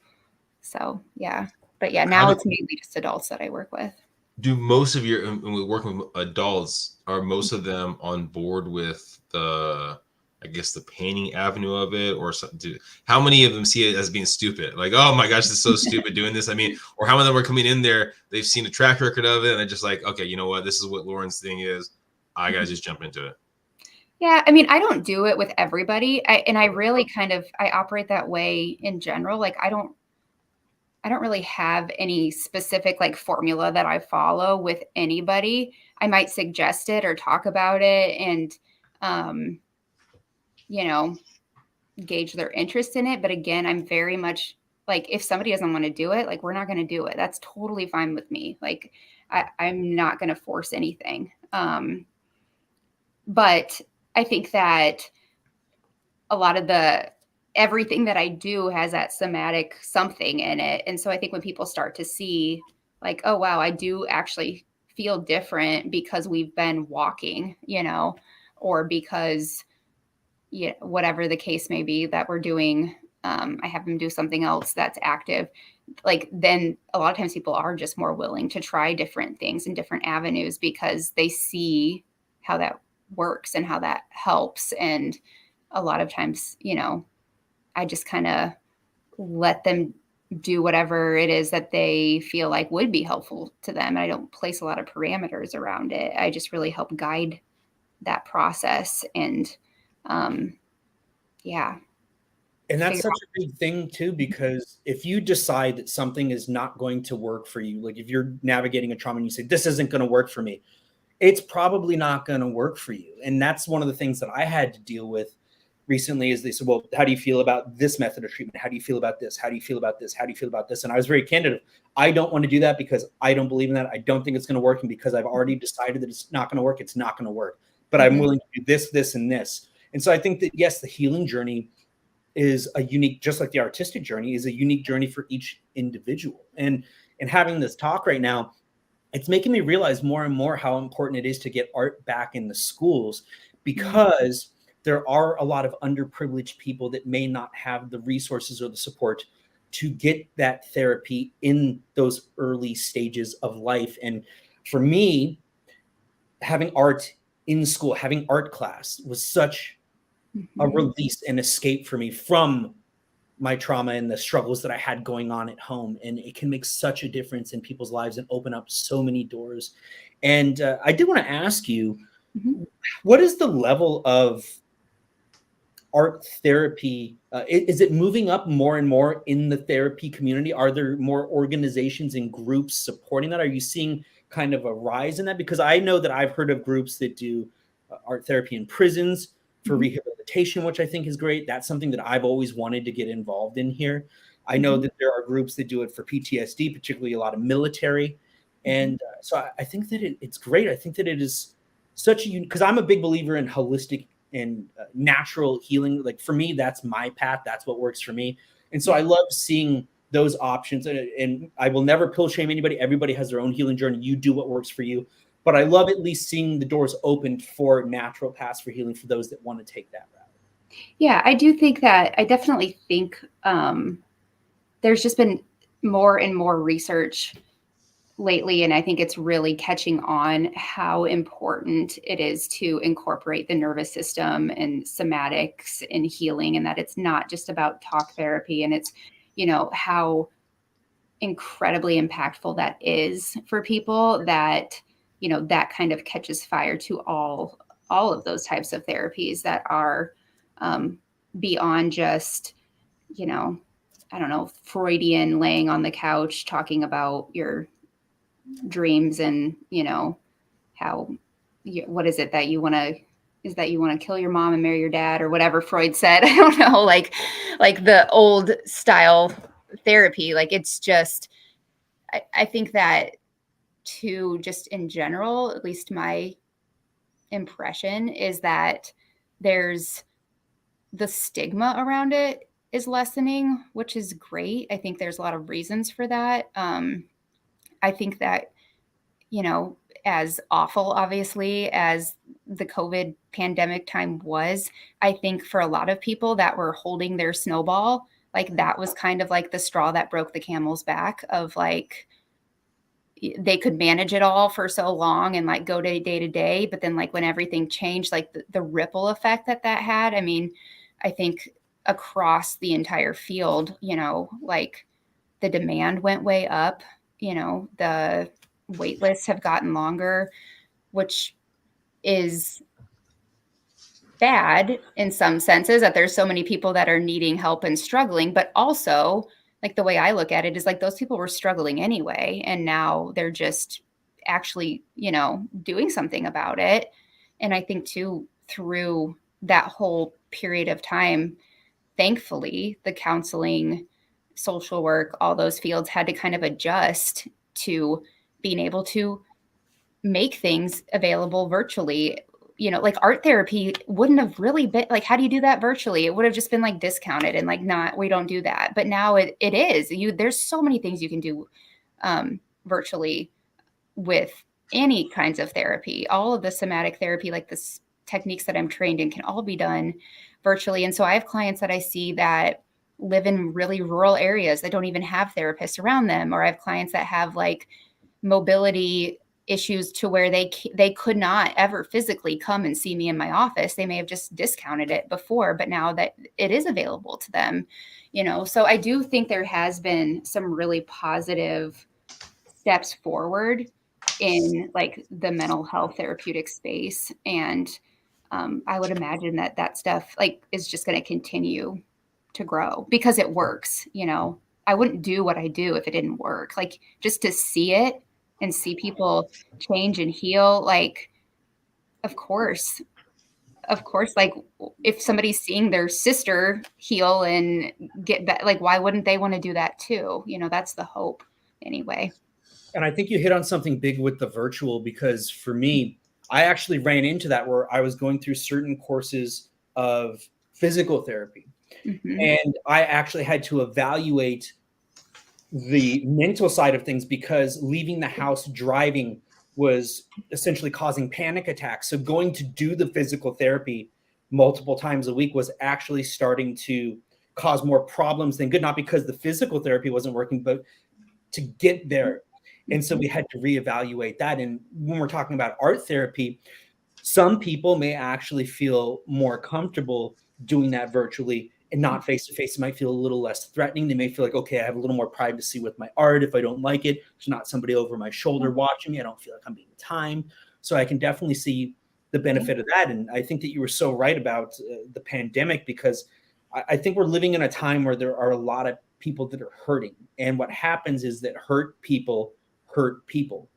So yeah, but yeah, now it's mainly just adults that I work with. Do most of your, when we're working with adults, are most of them on board with the, I guess, the painting avenue of it, or how many of them see it as being stupid? Like, oh my gosh, this is so stupid doing this. I mean, or how many of them are coming in there, they've seen a track record of it, and they're just like, okay, you know what, this is what Lauren's thing is. I gotta just jump into it. Yeah, I mean, I don't do it with everybody. I really kind of, I operate that way in general. Like, I don't really have any specific like formula that I follow with anybody. I might suggest it or talk about it, and gauge their interest in it. But again, I'm very much like, if somebody doesn't want to do it, like, we're not going to do it. That's totally fine with me. Like, I'm not going to force anything. But I think that a lot of everything that I do has that somatic something in it. And so I think when people start to see like, oh, wow, I do actually feel different because we've been walking, or because, whatever the case may be that we're doing, I have them do something else that's active. Like, then a lot of times people are just more willing to try different things and different avenues because they see how that works and how that helps. And a lot of times, I just kind of let them do whatever it is that they feel like would be helpful to them. I don't place a lot of parameters around it. I just really help guide that process. And yeah. And that's such a big thing too, because if you decide that something is not going to work for you, like if you're navigating a trauma and you say, this isn't going to work for me, it's probably not going to work for you. And that's one of the things that I had to deal with recently is they said, well, how do you feel about this method of treatment? How do you feel about this? How do you feel about this? How do you feel about this? And I was very candid. I don't want to do that because I don't believe in that. I don't think it's going to work. And because I've already decided that it's not going to work, it's not going to work. But I'm willing to do this, this, and this. And so I think that, yes, the healing journey is a unique, just like the artistic journey is a unique journey for each individual. And having this talk right now, it's making me realize more and more how important it is to get art back in the schools, because there are a lot of underprivileged people that may not have the resources or the support to get that therapy in those early stages of life. And for me, having art in school, having art class was such a release and escape for me from my trauma and the struggles that I had going on at home. And it can make such a difference in people's lives and open up so many doors. And I did want to ask you, what is the level of art therapy? Is it moving up more and more in the therapy community? Are there more organizations and groups supporting that? Are you seeing kind of a rise in that? Because I know that I've heard of groups that do art therapy in prisons for rehabilitation, which I think is great. That's something that I've always wanted to get involved in here. I know that there are groups that do it for PTSD, particularly a lot of military. And so I think that it's great. I think that it is such a, because I'm a big believer in holistic and natural healing. Like for me, that's my path. That's what works for me. And so I love seeing those options. And I will never pill shame anybody. Everybody has their own healing journey. You do what works for you. But I love at least seeing the doors opened for natural paths for healing for those that want to take that route. Yeah, I do think that, I definitely think there's just been more and more research lately, and I think it's really catching on how important it is to incorporate the nervous system and somatics in healing, and that it's not just about talk therapy, and it's, how incredibly impactful that is for people, that that kind of catches fire to all of those types of therapies that are beyond just, I don't know, Freudian laying on the couch talking about your dreams and, how, what is it that you want to kill your mom and marry your dad, or whatever Freud said. I don't know, like the old style therapy. Like, it's just, I think that too, just in general, at least my impression is that there's the stigma around it is lessening, which is great. I think there's a lot of reasons for that. I think that, as awful, obviously, as the COVID pandemic time was, I think for a lot of people that were holding their snowball, like that was kind of like the straw that broke the camel's back, of like, they could manage it all for so long and like go day to day. But then like when everything changed, like the ripple effect that had, I mean, I think across the entire field, like the demand went way up, the wait lists have gotten longer, which is bad in some senses, that there's so many people that are needing help and struggling, but also, like, the way I look at it is like those people were struggling anyway, and now they're just actually, doing something about it. And I think too, through that whole period of time, thankfully, the counseling, social work, all those fields had to kind of adjust to being able to make things available virtually. Like art therapy wouldn't have really been like, how do you do that virtually? It would have just been like discounted and like, not, we don't do that. But now it is. There's so many things you can do virtually with any kinds of therapy. All of the somatic therapy, like the techniques that I'm trained in, can all be done virtually. And so I have clients that I see that live in really rural areas that don't even have therapists around them, or I have clients that have like mobility issues to where they could not ever physically come and see me in my office. They may have just discounted it before, but now that it is available to them, so I do think there has been some really positive steps forward in like the mental health therapeutic space. And I would imagine that stuff like is just going to continue to grow because it works. I wouldn't do what I do if it didn't work. Like, just to see it and see people change and heal, like, of course, like if somebody's seeing their sister heal and get that, like, why wouldn't they want to do that too? That's the hope anyway. And I think you hit on something big with the virtual, because for me, I actually ran into that where I was going through certain courses of physical therapy. Mm-hmm. And I actually had to evaluate the mental side of things, because leaving the house driving was essentially causing panic attacks. So going to do the physical therapy multiple times a week was actually starting to cause more problems than good, not because the physical therapy wasn't working, but to get there. And so we had to reevaluate that. And when we're talking about art therapy, some people may actually feel more comfortable doing that virtually and not face to face. It might feel a little less threatening. They may feel like, okay, I have a little more privacy with my art. If I don't like it, there's not somebody over my shoulder watching me. I don't feel like I'm being timed. So I can definitely see the benefit of that. And I think that you were so right about the pandemic, because I think we're living in a time where there are a lot of people that are hurting. And what happens is that hurt people hurt people.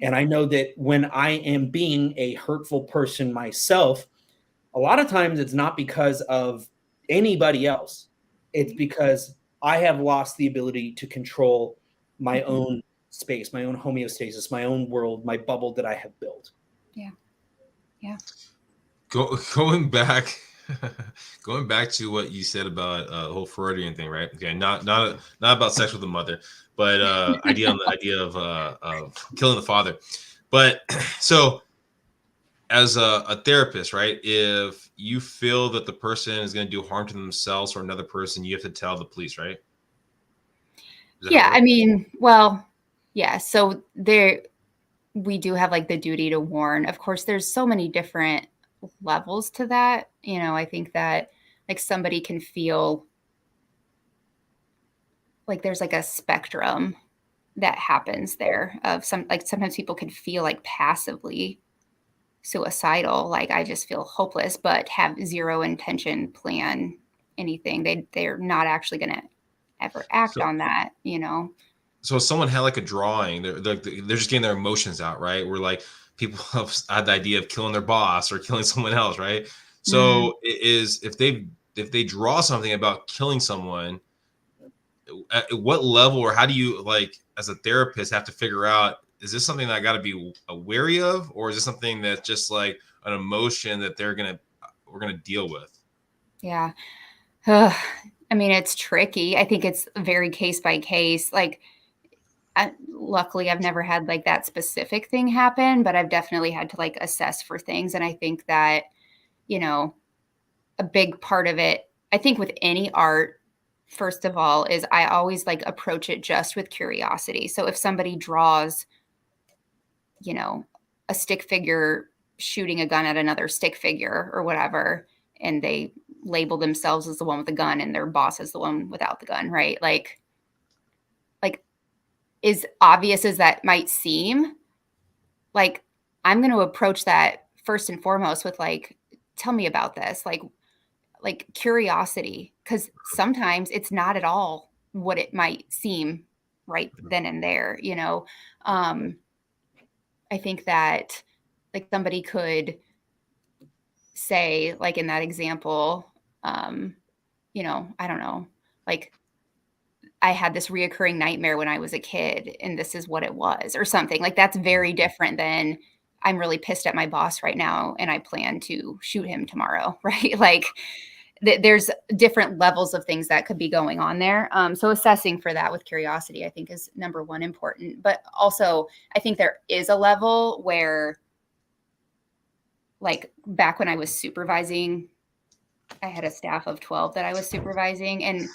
And I know that when I am being a hurtful person myself, a lot of times it's not because of anybody else. It's because I have lost the ability to control my own space, my own homeostasis, my own world, my bubble that I have built. Yeah. Yeah. Going back to what you said about the whole Freudian thing, right? Okay, not about sex with the mother, but idea of killing the father. But so, as a therapist, right? If you feel that the person is going to do harm to themselves or another person, you have to tell the police, right? Yeah, I mean, well, yeah. So we do have like the duty to warn. Of course, there's so many different levels to that. I think that like somebody can feel like there's like a spectrum that happens there of sometimes people can feel like passively suicidal, like I just feel hopeless, but have zero intention, plan anything. They're not actually going to ever act on that. So if someone had like a drawing, they're just getting their emotions out, right? Where like people have had the idea of killing their boss or killing someone else, right? So it is if they draw something about killing someone, at what level, or how do you, like, as a therapist, have to figure out, is this something that I got to be wary of, or is this something that's just like an emotion that we're gonna deal with? Yeah. I mean, it's tricky. I think it's very case by case. Like, luckily, I've never had like that specific thing happen, but I've definitely had to like assess for things. And I think that, a big part of it, I think with any art, first of all, is I always like approach it just with curiosity. So if somebody draws, a stick figure shooting a gun at another stick figure or whatever, and they label themselves as the one with the gun and their boss is the one without the gun, right? Like as obvious as that might seem, like I'm going to approach that first and foremost with like, tell me about this, like curiosity, because sometimes it's not at all what it might seem right then and there. I think that like somebody could say, like in that example, you know, I don't know, like I had this reoccurring nightmare when I was a kid and this is what it was or something. Like that's very different than I'm really pissed at my boss right now and I plan to shoot him tomorrow, right? Like there's different levels of things that could be going on there. So assessing for that with curiosity, I think is number one important. But also, I think there is a level where, like back when I was supervising, I had a staff of 12 that I was supervising. And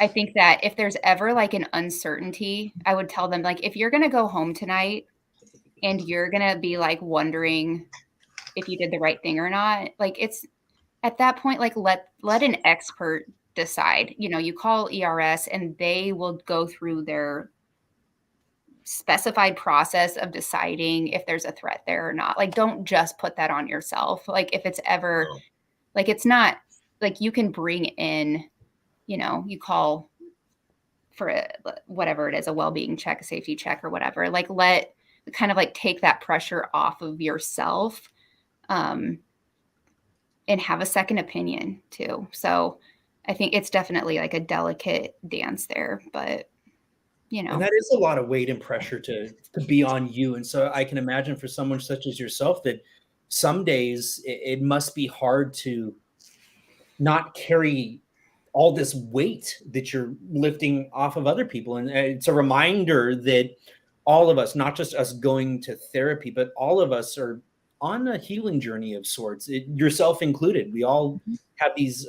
I think that if there's ever like an uncertainty, I would tell them, like, if you're going to go home tonight and you're going to be like wondering if you did the right thing or not, like it's at that point, like let an expert decide. You know, you call ERS and they will go through their specified process of deciding if there's a threat there or not. Like, don't just put that on yourself. Like if it's ever, like, it's not like you can bring in, you know, you call for whatever it is, a well-being check, a safety check or whatever, like let kind of like take that pressure off of yourself, and have a second opinion too. So I think it's definitely like a delicate dance there, but you know. And that is a lot of weight and pressure to be on you. And so I can imagine for someone such as yourself that some days it must be hard to not carry all this weight that you're lifting off of other people. And it's a reminder that all of us, not just us going to therapy, but all of us are on a healing journey of sorts, yourself included. We all have these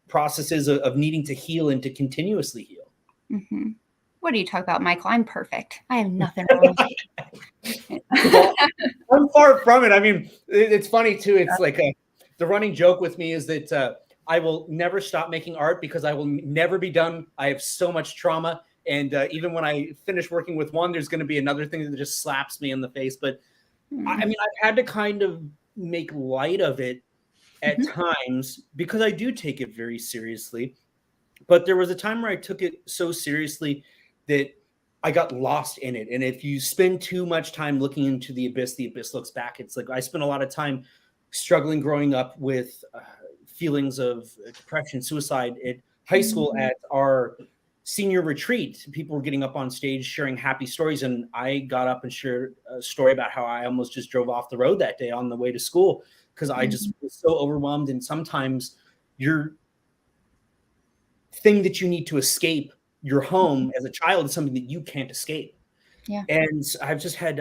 processes of needing to heal and to continuously heal. Mm-hmm. What are you talking about, Michael? I'm perfect. I have nothing wrong with me. Well, I'm far from it. I mean, it's funny too. It's like the running joke with me is that I will never stop making art because I will never be done. I have so much trauma. And even when I finish working with one, there's going to be another thing that just slaps me in the face. But I mean, I've had to kind of make light of it at times because I do take it very seriously. But there was a time where I took it so seriously that I got lost in it. And if you spend too much time looking into the abyss looks back. It's like I spent a lot of time struggling growing up with feelings of depression, suicide at high school. At our senior retreat, people were getting up on stage sharing happy stories, and I got up and shared a story about how I almost just drove off the road that day on the way to school because I just was so overwhelmed. And sometimes your thing that you need to escape your home as a child is something that you can't escape. Yeah. And I've just had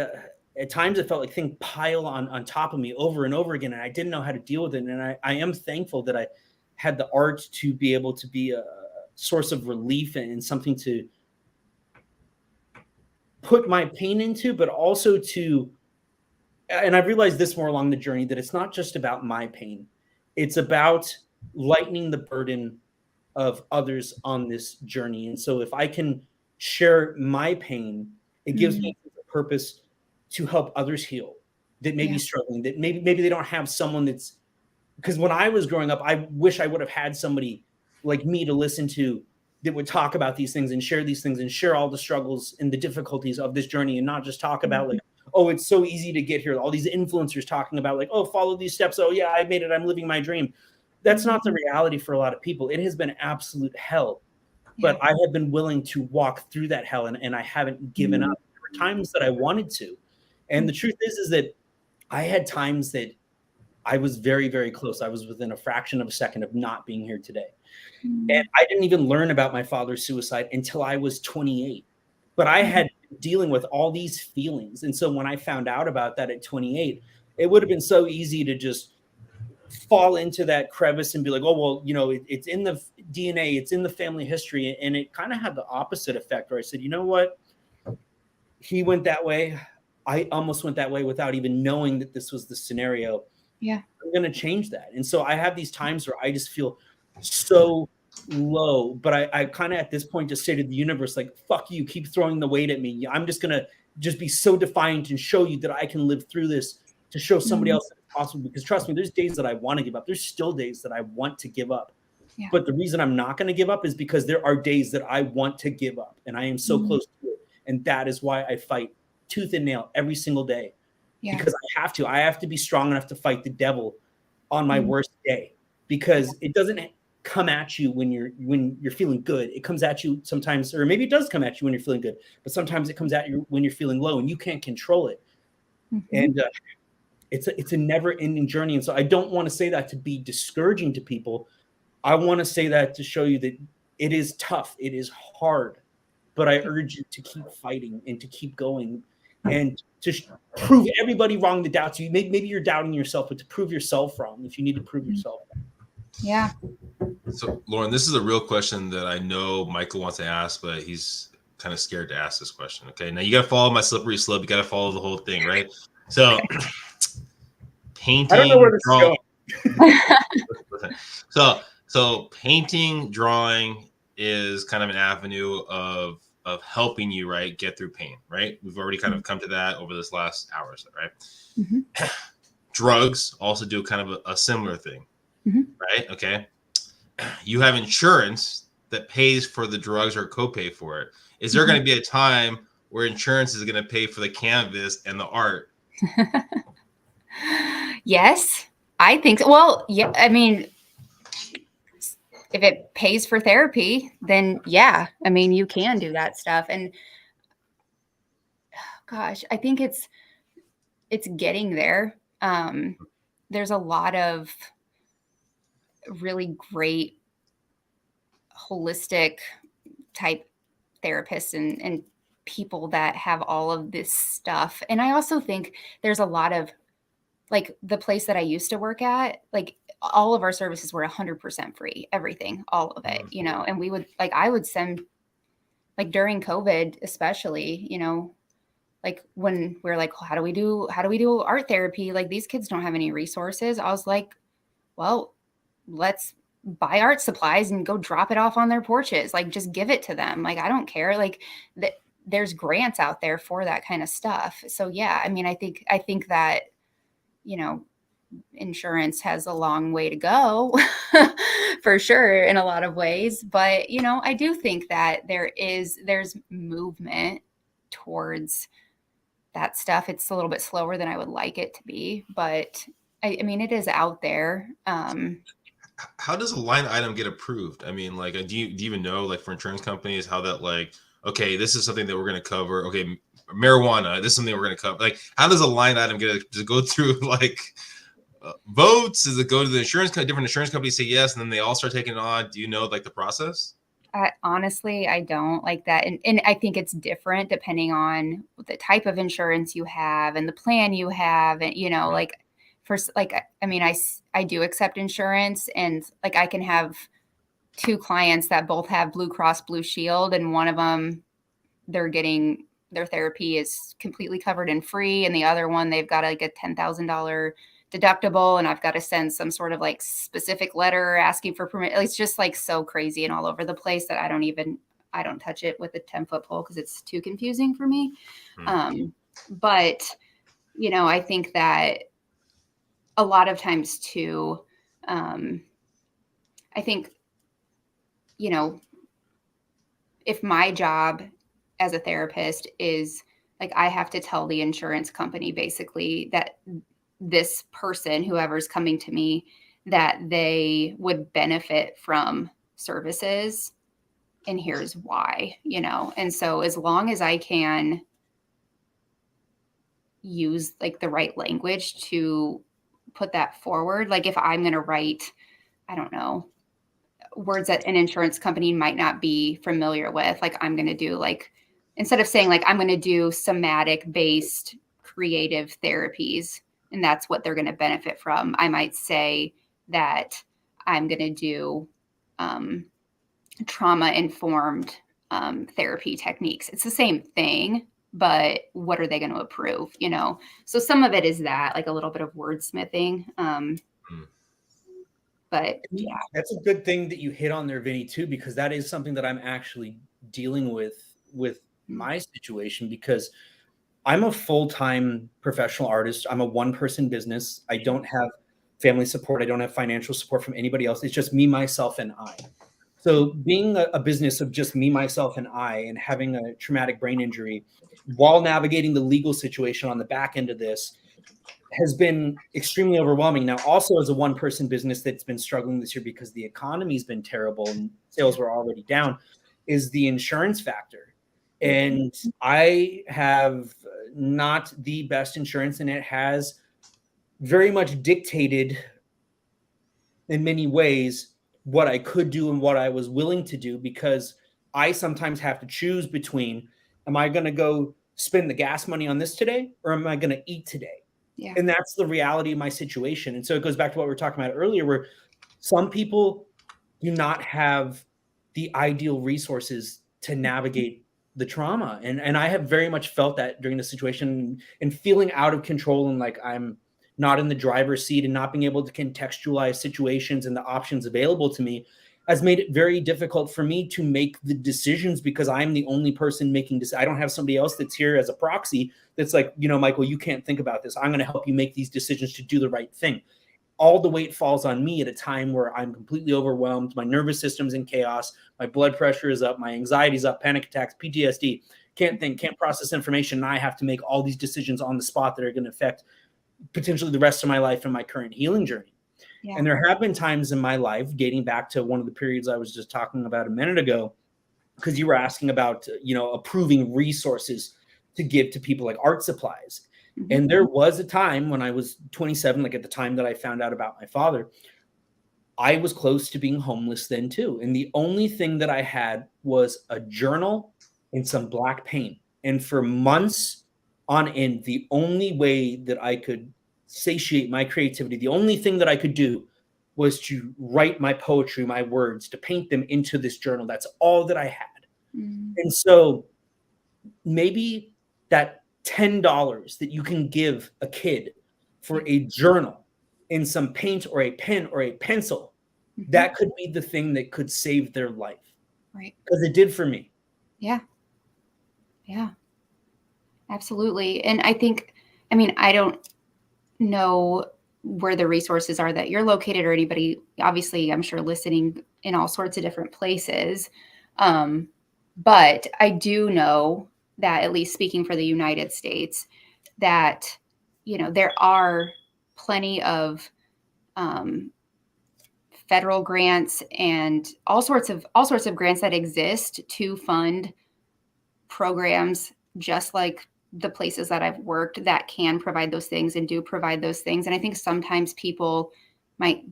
at times it felt like things pile on top of me over and over again, and I didn't know how to deal with it. And I am thankful that I had the art to be able to be a source of relief and something to put my pain into, but also to, and I've realized this more along the journey, that it's not just about my pain. It's about lightening the burden of others on this journey. And so if I can share my pain, it gives me a purpose to help others heal that may be struggling, that maybe they don't have someone that's, because when I was growing up, I wish I would have had somebody like me to listen to that would talk about these things and share these things and share all the struggles and the difficulties of this journey, and not just talk about like, oh, it's so easy to get here. All these influencers talking about like, oh, follow these steps. Oh yeah, I made it. I'm living my dream. That's not the reality for a lot of people. It has been absolute hell, but I have been willing to walk through that hell, and I haven't given up. There were times that I wanted to. And the truth is that I had times that I was very, very close. I was within a fraction of a second of not being here today. And I didn't even learn about my father's suicide until I was 28. But I had been dealing with all these feelings. And so when I found out about that at 28, it would have been so easy to just fall into that crevice and be like, oh, well, you know, it's in the DNA, it's in the family history. And it kind of had the opposite effect where I said, you know what? He went that way. I almost went that way without even knowing that this was the scenario. Yeah. I'm going to change that. And so I have these times where I just feel so low, but I kind of at this point just say to the universe, like, fuck you, keep throwing the weight at me. I'm just going to just be so defiant and show you that I can live through this, to show somebody else that it's possible. Because trust me, there's days that I want to give up. There's still days that I want to give up. Yeah. But the reason I'm not going to give up is because there are days that I want to give up, and I am so close to it. And that is why I fight tooth and nail every single day, because I have to be strong enough to fight the devil on my worst day, because it doesn't come at you when you're feeling good. It comes at you sometimes, or maybe it does come at you when you're feeling good, but sometimes it comes at you when you're feeling low and you can't control it. And it's a never-ending journey. And so I don't want to say that to be discouraging to people. I want to say that to show you that it is tough, it is hard, but I urge you to keep fighting and to keep going and to prove everybody wrong that doubts you. Maybe you're doubting yourself, but to prove yourself wrong if you need to prove yourself wrong. Yeah. So, Lauren, this is a real question that I know Michael wants to ask, but he's kind of scared to ask this question. Okay, now you got to follow my slippery slope. You got to follow the whole thing, right? So, painting. I don't know where this is going. So painting, drawing is kind of an avenue of helping you, right, get through pain, right? We've already kind of come to that over this last hour or so, right? Drugs also do kind of a similar thing, right? Okay. You have insurance that pays for the drugs or copay for it. Is there going to be a time where insurance is going to pay for the canvas and the art? Yes, I think so. Well, yeah, I mean, if it pays for therapy, then yeah, I mean, you can do that stuff. And gosh, I think it's getting there. There's a lot of really great holistic type therapists and people that have all of this stuff. And I also think there's a lot of, like, the place that I used to work at, like, all of our services were 100% free, everything, all of it, you know, and we would, like, I would send, like, during COVID, especially, you know, like when we're like, how do we do art therapy? Like, these kids don't have any resources. I was like, well, let's buy art supplies and go drop it off on their porches. Like, just give it to them. Like, I don't care. Like, there's grants out there for that kind of stuff. So yeah, I mean, I think that, you know, insurance has a long way to go for sure in a lot of ways. But, you know, I do think that there's movement towards that stuff. It's a little bit slower than I would like it to be, but I mean, it is out there. How does a line item get approved? I mean, like, do you even know, like, for insurance companies, how that, like, okay, this is something that we're going to cover. Okay, marijuana, this is something we're going to cover. Like, how does a line item does it go through, like, votes? Does it go to the different insurance companies say yes, and then they all start taking it on? Do you know, like, the process? Honestly, I don't like that. And I think it's different depending on the type of insurance you have and the plan you have. And, you know, like, first, like, I mean, I do accept insurance, and, like, I can have 2 clients that both have Blue Cross Blue Shield, and one of them, they're getting their therapy is completely covered and free. And the other one, they've got like a $10,000 deductible, and I've got to send some sort of like specific letter asking for permit. It's just like so crazy and all over the place that I don't touch it with a 10-foot pole because it's too confusing for me. But, you know, I think that a lot of times too, I think, you know, if my job as a therapist is like, I have to tell the insurance company basically that this person, whoever's coming to me, that they would benefit from services, and here's why, you know? And so as long as I can use like the right language to put that forward, like if I'm going to write, I don't know, words that an insurance company might not be familiar with, like I'm going to do, like, instead of saying like I'm going to do somatic based creative therapies and that's what they're going to benefit from, I might say that I'm going to do trauma informed therapy techniques. It's the same thing, but what are they going to approve, you know? So some of it is that, like a little bit of wordsmithing. But yeah, that's a good thing that you hit on there, Vinnie, too, because that is something that I'm actually dealing with my situation, because I'm a full-time professional artist. I'm a one-person business. I don't have family support. I don't have financial support from anybody else. It's just me, myself, and I. So being a business of just me, myself, and I, and having a traumatic brain injury while navigating the legal situation on the back end of this, has been extremely overwhelming. Now, also as a one-person business that's been struggling this year because the economy's been terrible and sales were already down, is the insurance factor. And I have not the best insurance, and it has very much dictated in many ways what I could do and what I was willing to do, because I sometimes have to choose between, am I going to go spend the gas money on this today, or am I going to eat today? Yeah. And that's the reality of my situation. And so it goes back to what we were talking about earlier, where some people do not have the ideal resources to navigate the trauma. And I have very much felt that during the situation, and feeling out of control, and like I'm not in the driver's seat, and not being able to contextualize situations and the options available to me has made it very difficult for me to make the decisions, because I'm the only person making this. I don't have somebody else that's here as a proxy that's like, Michael, you can't think about this. I'm going to help you make these decisions to do the right thing. All the weight falls on me at a time where I'm completely overwhelmed. My nervous system's in chaos. My blood pressure is up. My anxiety's up, panic attacks, PTSD, can't think, can't process information. And I have to make all these decisions on the spot that are going to affect potentially the rest of my life and my current healing journey. Yeah. And there have been times in my life, dating back to one of the periods I was just talking about a minute ago, because you were asking about, approving resources to give to people like art supplies. Mm-hmm. And there was a time when I was 27, like at the time that I found out about my father, I was close to being homeless then too. And the only thing that I had was a journal and some black paint. And for months on end, the only way that I could satiate my creativity, the only thing that I could do was to write my poetry, my words, to paint them into this journal. That's all that I had. Mm-hmm. And so maybe that $10 that you can give a kid for a journal and some paint or a pen or a pencil, mm-hmm. that could be the thing that could save their life. Right. Because it did for me. Yeah. Yeah. Absolutely. And I think, I don't know where the resources are that you're located, or anybody, obviously, I'm sure listening in all sorts of different places. But I do know that, at least speaking for the United States, that, there are plenty of federal grants and all sorts of grants that exist to fund programs just like the places that I've worked that can provide those things and do provide those things. And I think sometimes people might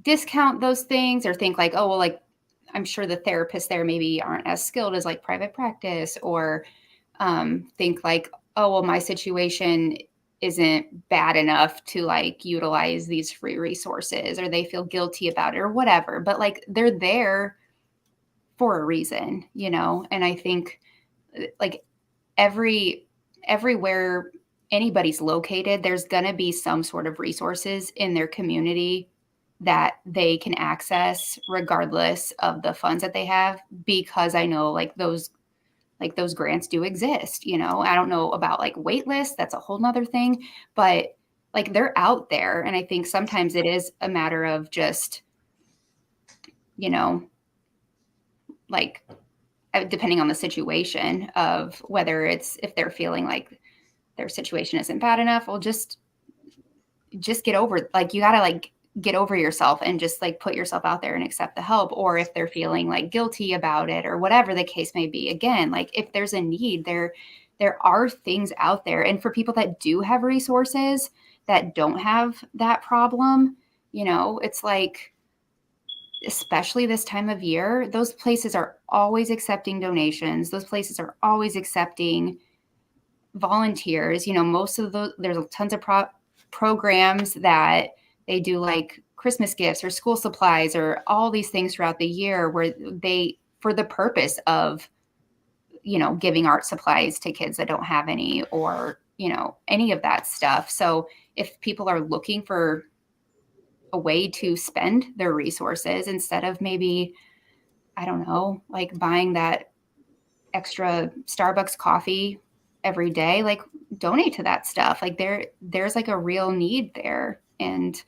discount those things or think like, oh, well, like, I'm sure the therapists there maybe aren't as skilled as like private practice, or think like, oh, well, my situation isn't bad enough to like utilize these free resources, or they feel guilty about it or whatever. But like, they're there for a reason, and I think like everywhere anybody's located, there's going to be some sort of resources in their community that they can access regardless of the funds that they have, because I know like those grants do exist. I don't know about like wait lists. That's a whole nother thing, but like they're out there. And I think sometimes it is a matter of just, like, depending on the situation of whether it's, if they're feeling like their situation isn't bad enough, well, just get over, like, you got to like get over yourself and just like put yourself out there and accept the help. Or if they're feeling like guilty about it or whatever the case may be, again, like if there's a need, there are things out there. And for people that do have resources that don't have that problem, it's like, especially this time of year, those places are always accepting donations. Those places are always accepting volunteers. Most of those, there's tons of programs that they do like Christmas gifts or school supplies or all these things throughout the year where they, for the purpose of, giving art supplies to kids that don't have any, or, any of that stuff. So if people are looking for a way to spend their resources instead of maybe, I don't know, like buying that extra Starbucks coffee every day, like donate to that stuff. Like there's like a real need there, and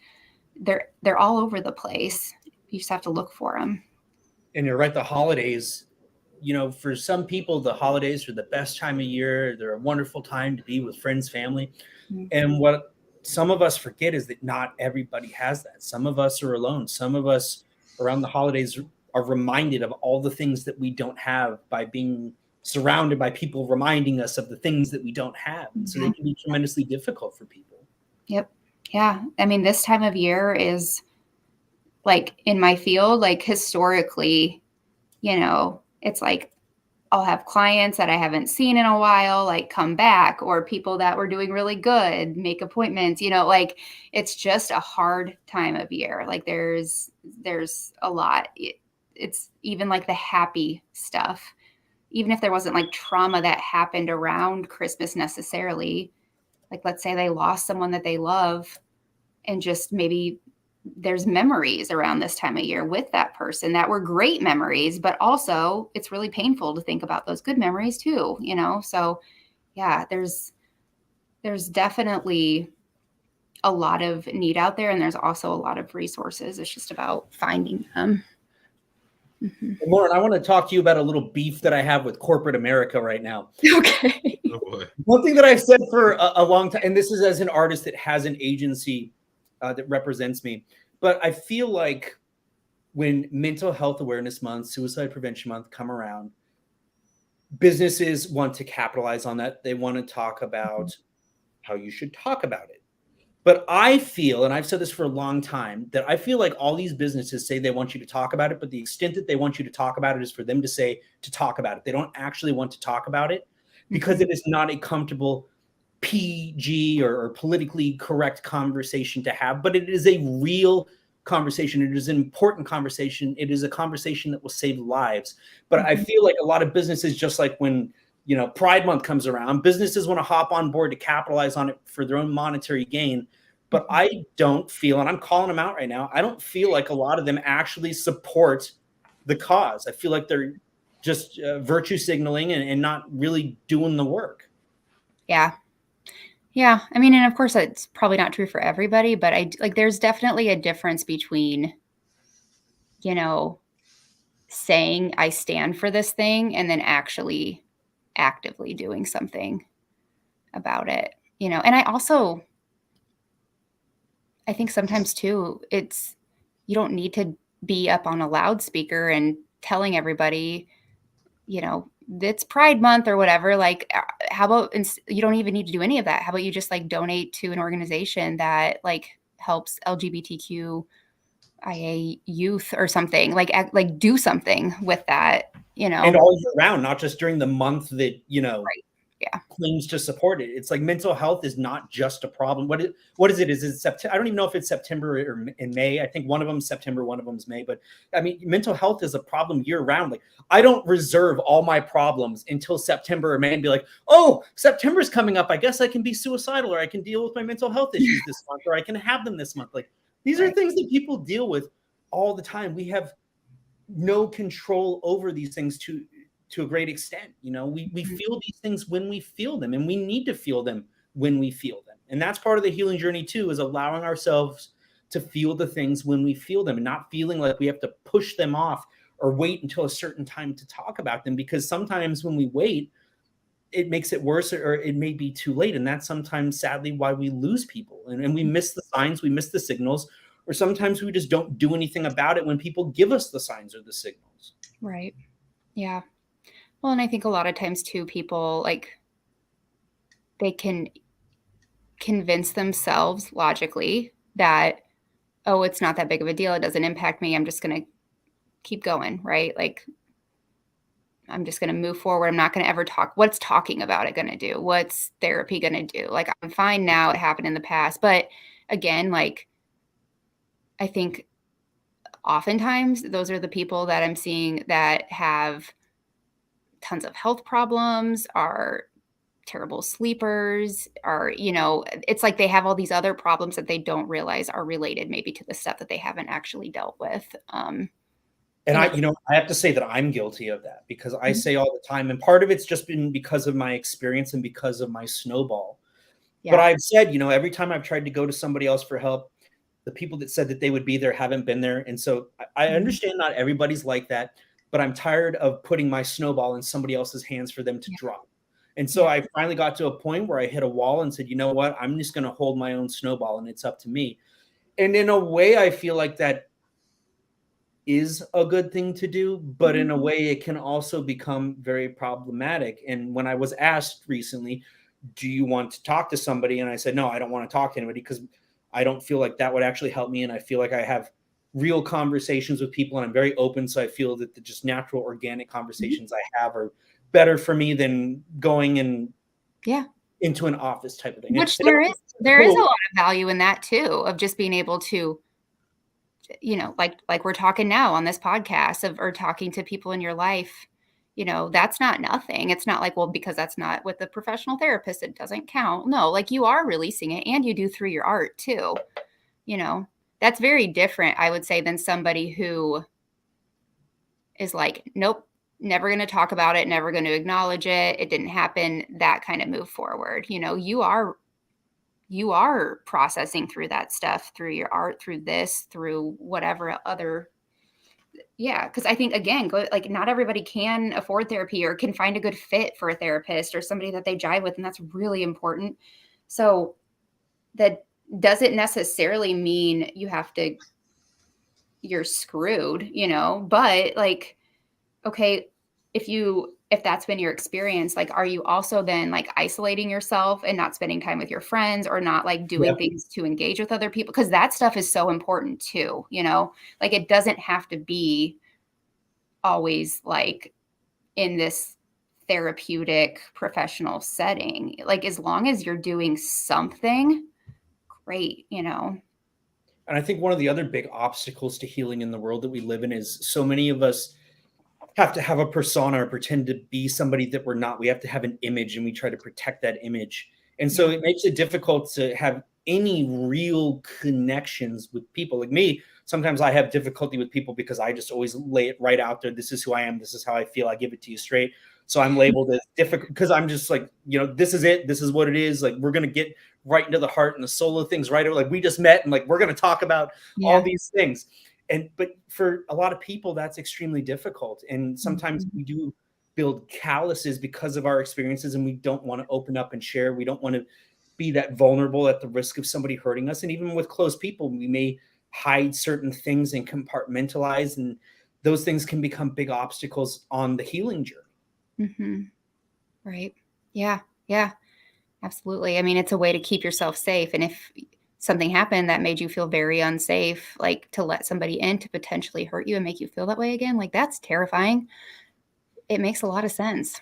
they're all over the place. You just have to look for them. And you're right. The holidays, for some people, the holidays are the best time of year. They're a wonderful time to be with friends, family. Mm-hmm. And what some of us forget is that not everybody has that. Some of us are alone. Some of us around the holidays are reminded of all the things that we don't have by being surrounded by people reminding us of the things that we don't have. And so they can be tremendously difficult for people. Yep. Yeah. I mean, this time of year is like in my field, like historically, it's like I'll have clients that I haven't seen in a while, like come back, or people that were doing really good, make appointments, like it's just a hard time of year. Like there's a lot. It's even like the happy stuff, even if there wasn't like trauma that happened around Christmas necessarily, like let's say they lost someone that they love, and just maybe there's memories around this time of year with that person that were great memories, but also it's really painful to think about those good memories too, So yeah, there's definitely a lot of need out there, and there's also a lot of resources. It's just about finding them. Mm-hmm. Lauren, I want to talk to you about a little beef that I have with corporate America right now. Okay. Oh boy. One thing that I've said for a long time, and this is as an artist that has an agency that represents me, but I feel like when Mental Health Awareness Month, Suicide Prevention Month come around, businesses want to capitalize on that. They want to talk about how you should talk about it. But I feel, and I've said this for a long time, that I feel like all these businesses say they want you to talk about it, but the extent that they want you to talk about it is for them to say to talk about it. They don't actually want to talk about it because it is not a comfortable PG or politically correct conversation to have, but it is a real conversation. It is an important conversation. It is a conversation that will save lives. But I feel like a lot of businesses, just like when Pride Month comes around, businesses want to hop on board to capitalize on it for their own monetary gain. But I don't feel, and I'm calling them out right now, I don't feel like a lot of them actually support the cause. I feel like they're just virtue signaling and not really doing the work. Yeah. Yeah. I mean, and of course it's probably not true for everybody, but there's definitely a difference between, saying I stand for this thing and then actually actively doing something about it, and I think sometimes too, you don't need to be up on a loudspeaker and telling everybody, it's Pride Month or whatever. Like, how about you don't even need to do any of that? How about you just like donate to an organization that like helps LGBTQIA youth or something, like do something with that, And all year round, not just during the month that, Right. Yeah. claims to support it. It's like mental health is not just a problem. What is it? Is it September? I don't even know if it's September or in May. I think one of them is September, one of them is May. But I mean, mental health is a problem year round. Like I don't reserve all my problems until September or May and be like, oh, September's coming up. I guess I can be suicidal, or I can deal with my mental health issues this month, or I can have them this month. Like these are things that people deal with all the time. We have no control over these things to a great extent. We feel these things when we feel them, and we need to feel them when we feel them. And that's part of the healing journey too, is allowing ourselves to feel the things when we feel them and not feeling like we have to push them off or wait until a certain time to talk about them, because sometimes when we wait, it makes it worse, or it may be too late. And that's sometimes sadly why we lose people, and we miss the signs, we miss the signals, or sometimes we just don't do anything about it when people give us the signs or the signals. Right. Yeah. Well, and I think a lot of times too, people they can convince themselves logically that, oh, it's not that big of a deal. It doesn't impact me. I'm just going to keep going. Right. Like I'm just going to move forward. I'm not going to ever talk. What's talking about it going to do? What's therapy going to do? Like I'm fine now. It happened in the past. But again, like I think oftentimes those are the people that I'm seeing that have tons of health problems, are terrible sleepers, are, it's like they have all these other problems that they don't realize are related maybe to the stuff that they haven't actually dealt with. And I have to say that I'm guilty of that, because I say all the time, and part of it's just been because of my experience and because of my snowball. Yeah. But I've said, every time I've tried to go to somebody else for help, the people that said that they would be there haven't been there. And so I understand not everybody's like that, but I'm tired of putting my snowball in somebody else's hands for them to drop. And so I finally got to a point where I hit a wall and said, you know what, I'm just going to hold my own snowball and it's up to me. And in a way, I feel like that is a good thing to do, but in a way it can also become very problematic. And when I was asked recently, do you want to talk to somebody? And I said, no, I don't want to talk to anybody because I don't feel like that would actually help me. And I feel like I have real conversations with people and I'm very open. So I feel that the just natural organic conversations I have are better for me than going and into an office type of thing. Which there is a lot of value in that too, of just being able to, you know, like we're talking now on this podcast or talking to people in your life, you know, that's not nothing. It's not like, well, because that's not with the professional therapist, it doesn't count. No, like you are releasing it and you do through your art too. You know, that's very different, I would say, than somebody who is like, nope, never going to talk about it, never going to acknowledge it. It didn't happen, that kind of move forward. You know, you are processing through that stuff, through your art, through this, through whatever other. Yeah. Cause I think, again, like not everybody can afford therapy or can find a good fit for a therapist or somebody that they jive with. And that's really important. So that doesn't necessarily mean you're screwed, you know, but like, okay, if that's been your experience, like, are you also then like isolating yourself and not spending time with your friends or not like doing things to engage with other people? Because that stuff is so important too, you know, like it doesn't have to be always like in this therapeutic professional setting. Like as long as you're doing something, great, you know. And I think one of the other big obstacles to healing in the world that we live in is so many of us have to have a persona or pretend to be somebody that we're not. We have to have an image and we try to protect that image. And so it makes it difficult to have any real connections with people. Like me, sometimes I have difficulty with people because I just always lay it right out there. This is who I am. This is how I feel. I give it to you straight. So I'm labeled as difficult because I'm just like, you know, this is it. This is what it is. Like, we're going to get right into the heart and the soul of things, right? Like we just met and like, we're going to talk about all these things. But for a lot of people, that's extremely difficult. And sometimes we do build calluses because of our experiences and we don't want to open up and share. We don't want to be that vulnerable at the risk of somebody hurting us. And even with close people, we may hide certain things and compartmentalize. And those things can become big obstacles on the healing journey. Mm-hmm. Right. Yeah. Yeah, absolutely. I mean, it's a way to keep yourself safe. And if something happened that made you feel very unsafe, like to let somebody in to potentially hurt you and make you feel that way again, like that's terrifying. It makes a lot of sense.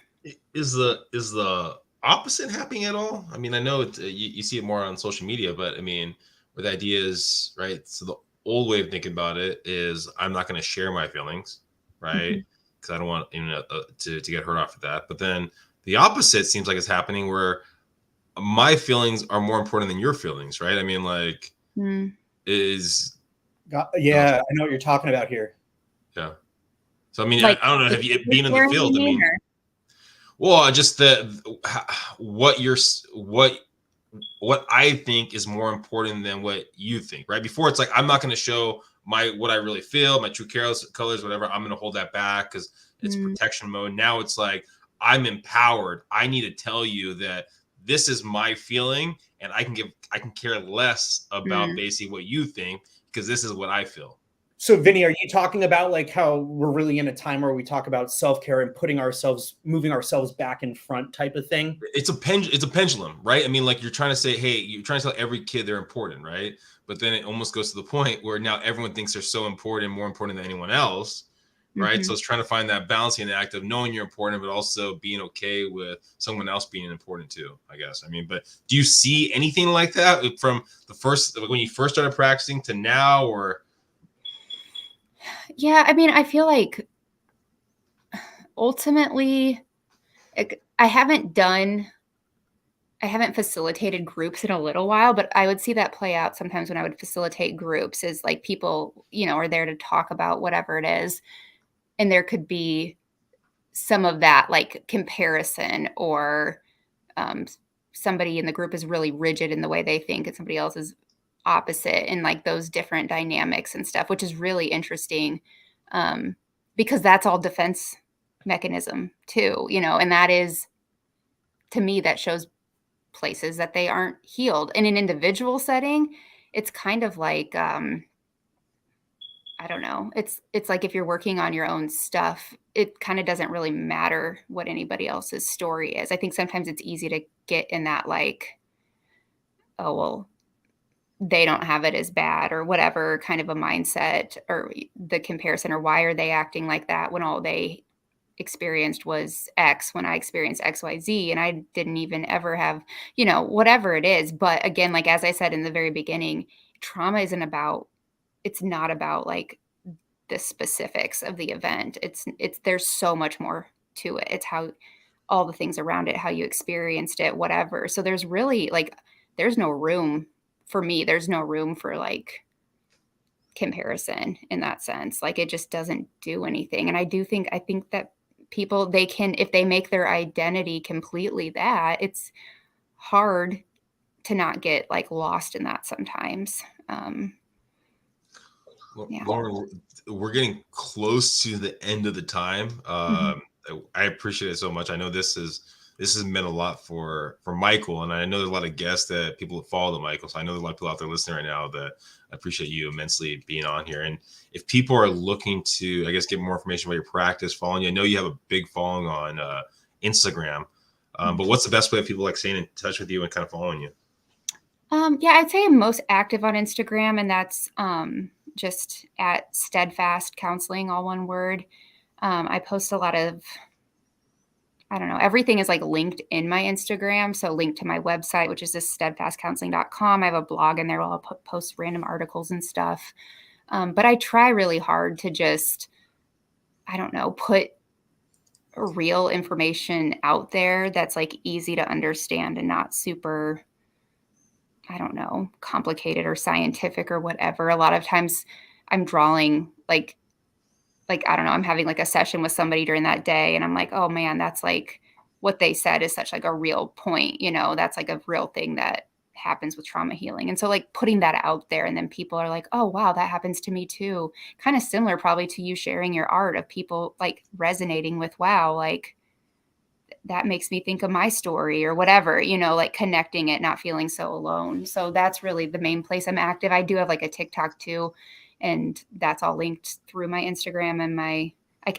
Is the opposite happening at all? I mean, I know you see it more on social media, but I mean, where the idea is, right? So the old way of thinking about it is I'm not going to share my feelings, right? Because I don't want to get hurt off of that. But then the opposite seems like it's happening where my feelings are more important than your feelings, right? I mean, like, I know what you're talking about here. Yeah. So, I mean, like, I don't know, have you been in the field? I mean, just what I think is more important than what you think, right? Before it's like, I'm not going to show what I really feel, my true colors, whatever. I'm going to hold that back because it's protection mode. Now it's like, I'm empowered. I need to tell you that this is my feeling and I can care less about basically what you think because this is what I feel. So Vinnie, are you talking about like how we're really in a time where we talk about self-care and moving ourselves back in front type of thing? It's a pendulum, right? I mean, like you're trying to say, hey, you're trying to tell every kid they're important, right? But then it almost goes to the point where now everyone thinks they're so important, more important than anyone else, right? So it's trying to find that balancing act of knowing you're important, but also being okay with someone else being important too, I guess. I mean, but do you see anything like that from when you first started practicing to now, or? Yeah, I mean, I feel like ultimately I haven't facilitated groups in a little while, but I would see that play out sometimes when I would facilitate groups is like people, you know, are there to talk about whatever it is. And there could be some of that like comparison or somebody in the group is really rigid in the way they think and somebody else is opposite and like those different dynamics and stuff, which is really interesting because that's all defense mechanism too, you know, and that is to me, that shows places that they aren't healed. In an individual setting, it's kind of like, I don't know. It's like if you're working on your own stuff, it kind of doesn't really matter what anybody else's story is. I think sometimes it's easy to get in that like, oh, well, they don't have it as bad or whatever kind of a mindset, or the comparison, or why are they acting like that when all they experienced was X, when I experienced XYZ and I didn't even ever have, whatever it is. But again, like, as I said in the very beginning, trauma it's not about like the specifics of the event. It's there's so much more to it. It's how all the things around it, how you experienced it, whatever. So there's really like, there's no room for me. There's no room for like comparison in that sense. Like, it just doesn't do anything. And I think that people, they can, if they make their identity completely that, it's hard to not get like lost in that sometimes. Yeah. Lauren, we're getting close to the end of the time. I appreciate it so much. I know this has meant a lot for Michael, and I know there's a lot of guests that people follow the Michael. So I know there's a lot of people out there listening right now that I appreciate you immensely being on here. And if people are looking to, I guess, get more information about your practice, following you, I know you have a big following on Instagram, but what's the best way of people like staying in touch with you and kind of following you? Yeah, I'd say I'm most active on Instagram, and that's just at Steadfast Counseling, all one word. I post a lot of, I don't know, everything is like linked in my Instagram. So linked to my website, which is just steadfastcounseling.com. I have a blog in there where I'll post random articles and stuff. But I try really hard to just, I don't know, put real information out there that's like easy to understand and not super, I don't know, complicated or scientific or whatever. A lot of times I'm drawing like, I don't know, I'm having like a session with somebody during that day and I'm like, oh man, that's like what they said is such like a real point, that's like a real thing that happens with trauma healing. And so like putting that out there, and then people are like, oh wow, that happens to me too. Kind of similar probably to you sharing your art, of people like resonating with, wow, like that makes me think of my story or whatever, like connecting it, not feeling so alone. So that's really the main place I'm active. I do have like a TikTok too, and that's all linked through my Instagram and I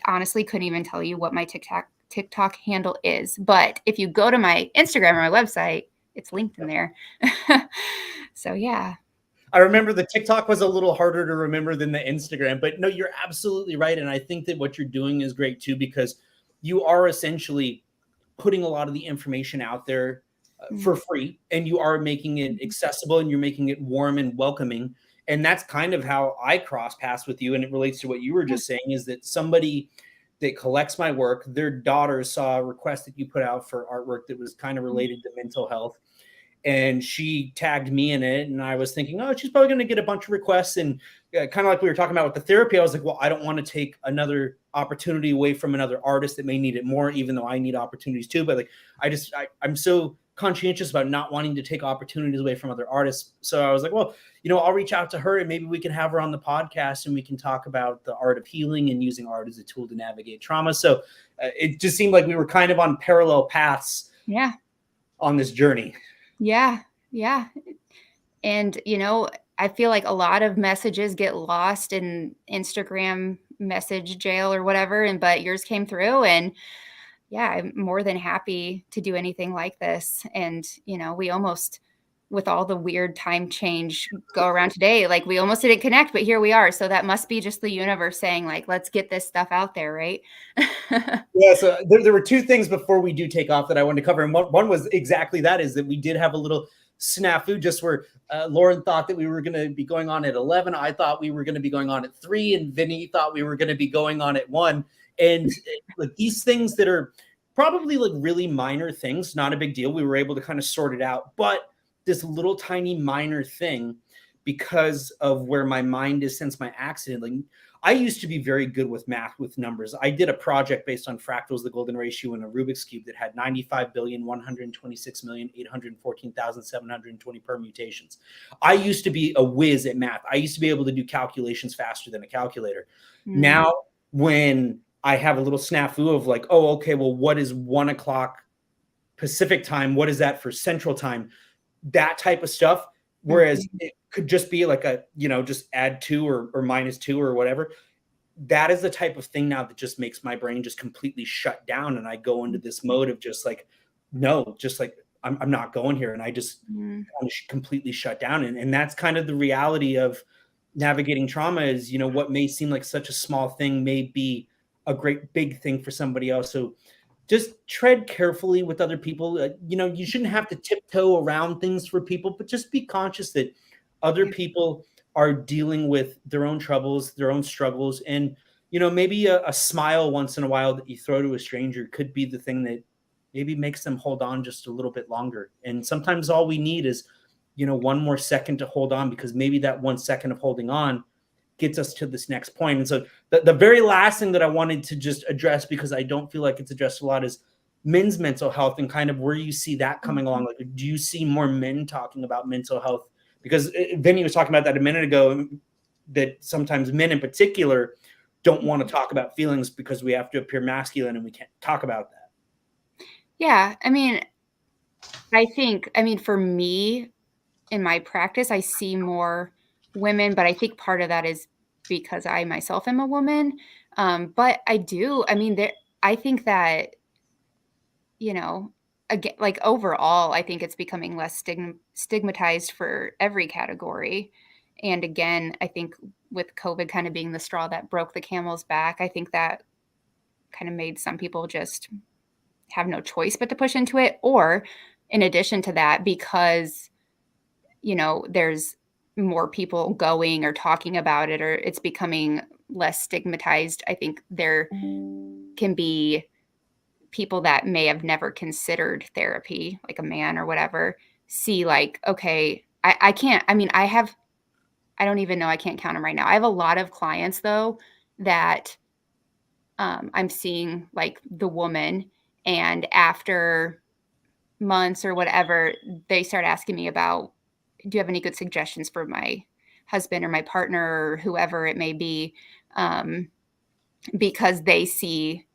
honestly couldn't even tell you what my TikTok handle is. But if you go to my Instagram or my website, it's linked in there. So yeah. I remember the TikTok was a little harder to remember than the Instagram, but no, you're absolutely right. And I think that what you're doing is great too, because you are essentially putting a lot of the information out there for free, and you are making it accessible, and you're making it warm and welcoming. And that's kind of how I cross paths with you. And it relates to what you were just saying, is that somebody that collects my work, their daughter saw a request that you put out for artwork that was kind of related to mental health. And she tagged me in it. And I was thinking, oh, she's probably going to get a bunch of requests. And kind of like we were talking about with the therapy, I was like, well, I don't want to take another opportunity away from another artist that may need it more, even though I need opportunities too. But like, I'm so conscientious about not wanting to take opportunities away from other artists. So I was like, well, I'll reach out to her and maybe we can have her on the podcast and we can talk about the art of healing and using art as a tool to navigate trauma. So it just seemed like we were kind of on parallel paths on this journey. Yeah. Yeah. And, I feel like a lot of messages get lost in Instagram message jail or whatever. But yours came through, and yeah, I'm more than happy to do anything like this. And, we almost, with all the weird time change go around today, like we almost didn't connect, but here we are. So that must be just the universe saying like, let's get this stuff out there. Right. Yeah. So there were two things before we do take off that I wanted to cover. And one was exactly that, is that we did have a little snafu just where Lauren thought that we were going to be going on at 11. I thought we were going to be going on at 3, and Vinnie thought we were going to be going on at 1. And like these things that are probably like really minor things, not a big deal. We were able to kind of sort it out, but this little tiny minor thing, because of where my mind is since my accident, like I used to be very good with math, with numbers. I did a project based on fractals, the golden ratio, and a Rubik's Cube that had 95,126,814,720 permutations. I used to be a whiz at math. I used to be able to do calculations faster than a calculator. Now, when I have a little snafu of like, oh, okay, well, what is 1 o'clock Pacific time? What is that for Central time? That type of stuff. Whereas it could just be like a, just add 2 or -2 or whatever. That is the type of thing now that just makes my brain just completely shut down. And I go into this mode of just like, no, just like, I'm not going here. And I just kind of completely shut down. And that's kind of the reality of navigating trauma is, what may seem like such a small thing may be a great big thing for somebody else. So just tread carefully with other people. You shouldn't have to tiptoe around things for people, but just be conscious that other people are dealing with their own troubles, their own struggles. And, maybe a smile once in a while that you throw to a stranger could be the thing that maybe makes them hold on just a little bit longer. And sometimes all we need is, one more second to hold on, because maybe that 1 second of holding on gets us to this next point. And so the very last thing that I wanted to just address, because I don't feel like it's addressed a lot, is men's mental health and kind of where you see that coming along. Like, do you see more men talking about mental health? Because Vinnie was talking about that a minute ago, that sometimes men in particular don't want to talk about feelings because we have to appear masculine and we can't talk about that. Yeah. I think for me, in my practice, I see more women, but I think part of that is because I myself am a woman. But I do, I think that, again, like overall, I think it's becoming less stigmatized for every category. And again, I think with COVID kind of being the straw that broke the camel's back, I think that kind of made some people just have no choice but to push into it. Or in addition to that, because, there's more people going or talking about it, or it's becoming less stigmatized, I think there can be people that may have never considered therapy, like a man or whatever, see like, okay, I can't, I don't even know, I can't count them right now. I have a lot of clients though that I'm seeing, like the woman, and after months or whatever, they start asking me about, do you have any good suggestions for my husband or my partner or whoever it may be? Because they see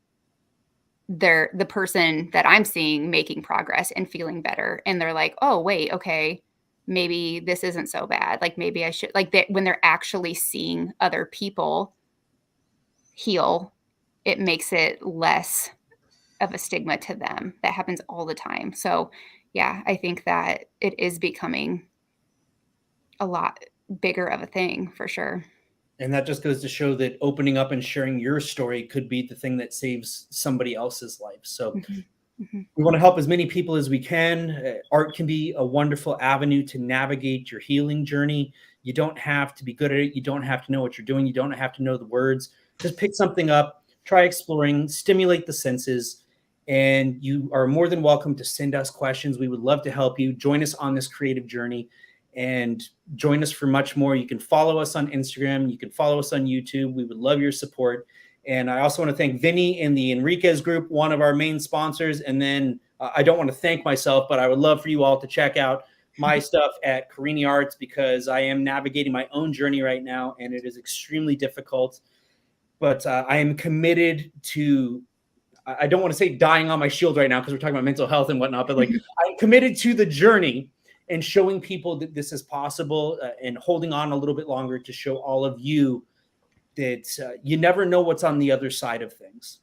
the person that I'm seeing making progress and feeling better. And they're like, oh, wait, okay, maybe this isn't so bad. Like maybe I should, like when they're actually seeing other people heal, it makes it less of a stigma to them. That happens all the time. So yeah, I think that it is becoming a lot bigger of a thing for sure. And that just goes to show that opening up and sharing your story could be the thing that saves somebody else's life. So we want to help as many people as we can. Art can be a wonderful avenue to navigate your healing journey. You don't have to be good at it. You don't have to know what you're doing. You don't have to know the words. Just pick something up, try exploring, stimulate the senses, and you are more than welcome to send us questions. We would love to help you. Join us on this creative journey and join us for much more. You can follow us on Instagram. You can follow us on YouTube. We would love your support. And I also want to thank Vinnie in the Enriquez group, one of our main sponsors. And then I don't want to thank myself, but I would love for you all to check out my stuff at Carini Arts, because I am navigating my own journey right now, and it is extremely difficult. But I am committed to, I don't want to say dying on my shield right now because we're talking about mental health and whatnot, but like I'm committed to the journey and showing people that this is possible, and holding on a little bit longer to show all of you that you never know what's on the other side of things.